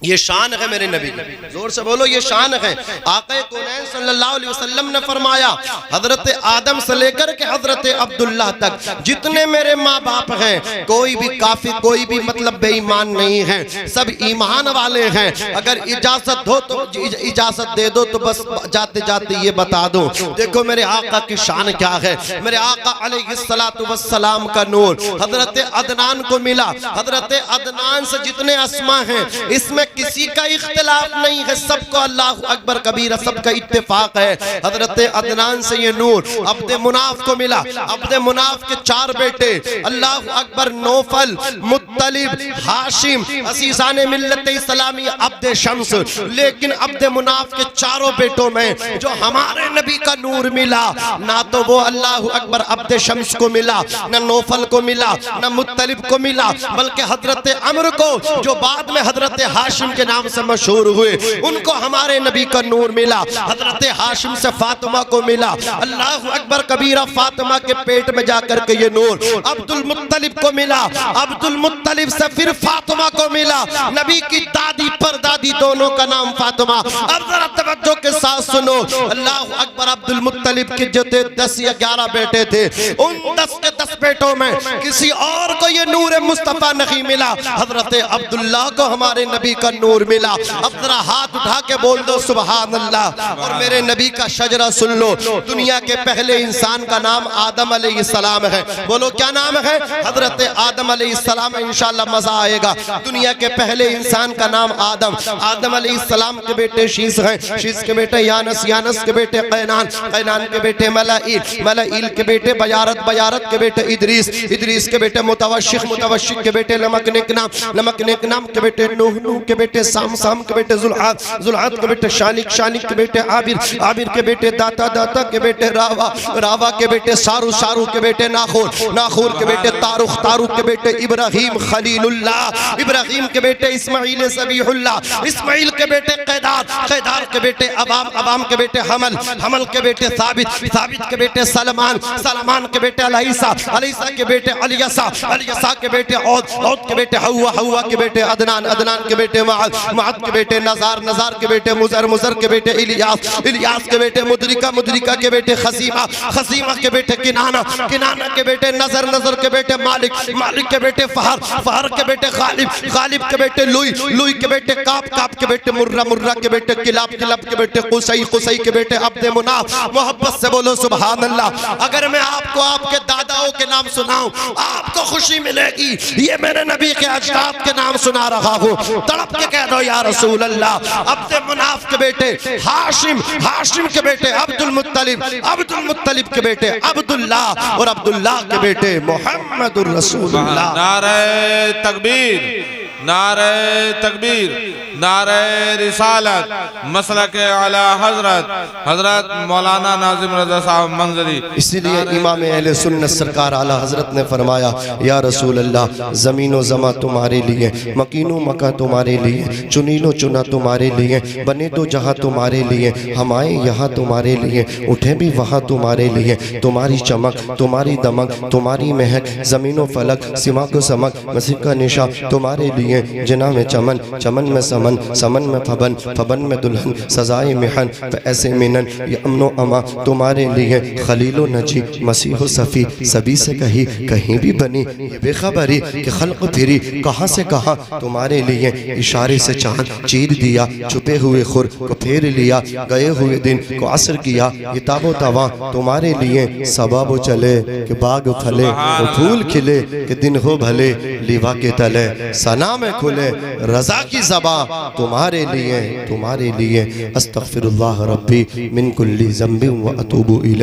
ये शान है मेरे नबी, जोर से बोलो, ये शान है। आक़ा कौनैन सल्लल्लाहु अलैहि वसल्लम ने फरमाया, हजरत आदम से लेकर के हजरत अब्दुल्ला तक जितने मेरे माँ बाप हैं, कोई भी काफिर, कोई भी मतलब बेईमान नहीं है, सब ईमान वाले हैं। अगर इजाजत हो तो इजाजत दे दो, तो बस जाते जाते ये बता दो, देखो मेरे आका की शान क्या है। मेरे आका अलैहिस्सलातु वस्सलाम का नूर हजरत अदनान को मिला। हजरत अदनान से जितने अस्मा हैं, इसमें किसी का इख्तिलाफ नहीं है, सबको अल्लाह अकबर कबीरा, सबका इत्तेफाक है। हजरत अदनान से ये नूर अब्दे मुनाफ को मिला। अब्दे मुनाफ के 4 बेटे, अल्लाह अकबर, नौफल, मुत्तलिब, हाशिम, असीसाने मिल्लत इस्लामी, अब्दे शम्स। लेकिन अब्दे मुनाफ के 4 बेटों में जो हमारे नबी का नूर मिला, ना तो वो अल्लाह अकबर अब्दे शम्स को मिला, ना नौफल को मिला, ना मुत्तलिब को मिला, बल्कि हजरत अमर को, जो बाद में हजरत हाशिम के नाम से मशहूर हुए, उनको हमारे नबी का नूर मिला। हजरत हाशिम से फातिमा को मिला। अल्लाह अकबर कबीरा, फातिमा के पेट में जाकर के ये नूर अब्दुल मुत्तलिब को मिला। अब्दुल मुत्तलिब से फिर फातिमा को मिला। नबी की दादी परदादी दोनों का नाम फातिमा। अब जरा तवज्जो के साथ सुनो, अल्लाह अकबर, अब्दुल मुत्तलिब के जो 10 या 11 बेटे थे, उन 10 के 10 बेटों में किसी और को ये नूर मुस्तफा नहीं मिला। हजरत अब्दुल्ला को हमारे नबी का नूर मिला। अब जरा हाथ उठा के बोल दो सुभान अल्लाह। और मेरे नबी का शजरा सुन लो। दुनिया के पहले इंसान का नाम आदम अलैहिस्सलाम है। बोलो क्या नाम है? हजरत आदम अलैहिस्सलाम। इंशाअल्लाह मजा आएगा। दुनिया के पहले इंसान का नाम आदम। आदम अलैहिस्सलाम के बेटे शीस हैं, शीस के बेटे यानस, यानस के बेटे कैनान, कैनान के बेटे मलाइल, मलाइल के बेटे बयारत, बयारत के बेटे इदरीस, इदरीस के बेटे मुतवशिक, मुतवशिक के बेटे लमकनेक नाम, लमकनेक नाम के बेटे नूह, नूह के बेटे साम, साम के बेटे जुल्हाद, जुल्हाद के बेटे शानिक, शानिक के बेटे आबिर, आबिर के बेटे दाता, दाता के बेटे रावा, रावा के बेटे सारू, सारू के बेटे नाखूर, नाखूर के बेटे तारुख, तारुख के बेटे इब्राहिम खलीलुल्लाह, इब्राहिम के बेटे इस्माइल ज़बीहुल्लाह, इस्माइल के बेटे कैदार, कैदार के बेटे अवाम, अवाम के बेटे हमल, हमल के बेटे साबित, साबित के बेटे सलमान, सलमान के बेटे अलैसा, अलैसा के बेटे अलियसा, अलियसा के बेटे औद, औद के बेटे हवा, हवा के बेटे अदनान, अदनान के बेटे माद, माद के बेटे नजार, नजार के बेटे मुजर, मुजर के बेटे इलियास, इलियास के बेटे मुदरिका, मुदरिका के बेटे खसीमा, खसीमा के बेटे किनाना, किनाना के बेटे नजर, नजर के बेटे मालिक, मालिक के बेटे फहर, फहर के बेटे गालिब, गालिब के बेटे लुई, लुई के बेटे काप, काप के बेटे मुर्रा, मुर्रा के बेटे किलाब, किलाब के बेटे कुसई, कुसई के बेटे अब्दे मुनाफ। मोहब्बत से बोलो सुभान अल्लाह। अगर मैं आपको आपके दादाओं के नाम सुनाऊं आपको खुशी मिलेगी। ये मेरे नबी के अजदाद के नाम सुना रहा हूँ, तड़प के कह दो या रसूल अल्लाह। अब्दे मुनाफ के बेटे हाशिम, हाशिम के बेटे अब्दुल मुत्तलिब, अब्दुल मुत्तलिब के बेटे अब्दुल्लाह और अब्दुल्लाह के बेटे मोहम्मदुर रसूलुल्लाह। नारे तकबीर, नारे तकबीर, नारे रिसालत, मसलक आला हजरत, हजरत मौलाना नाजिम रज़ा साहब मंजरी। इसीलिए इमाम अहले सुन्नत सरकार आला हजरत ने फरमाया या रसूल अल्लाह, ज़मीनो ज़मा तुम्हारे लिए, मकीनो मका तुम्हारे लिए, चुनीनो चुना तुम्हारे लिए, बने तो जहाँ तुम्हारे लिए, हम आए यहाँ तुम्हारे लिए, उठे भी वहाँ तुम्हारे लिए। तुम्हारी चमक, तुम्हारी दमक, तुम्हारी महक, ज़मीनो फलक, सिमा को समक, मसीह का निशा तुम्हारे लिए। जिना में चमन, चमन में समन, समन में फबन, फबन में दुल्हन, सजाए मिहन तो ऐसे मिनन, ये अमनो अमा तुम्हारे लिए। खलीलो नजी, मसीहो सफ़ी, सभी से कहीं कहीं भी बनी ये बेखबरी कि खल्क फिरी कहाँ से कहाँ तुम्हारे लिए। इशारे से चांद चीर दिया, छुपे हुए खुर को फेर लिया, गए हुए दिन को असर किया। ये ताबो तवा तुम्हारे लिए, सबाबो चले कि बाग फले, वो फूल खिले कि दिन हो भले, लिवा के तले सना में खुले, रजा की ज़बा तुम्हारे लिए, तुम्हारे लिए। अस्तगफिरुल्लाह रब्बी मिन कुल्ली ज़ंबिन व अतूबु इलैह।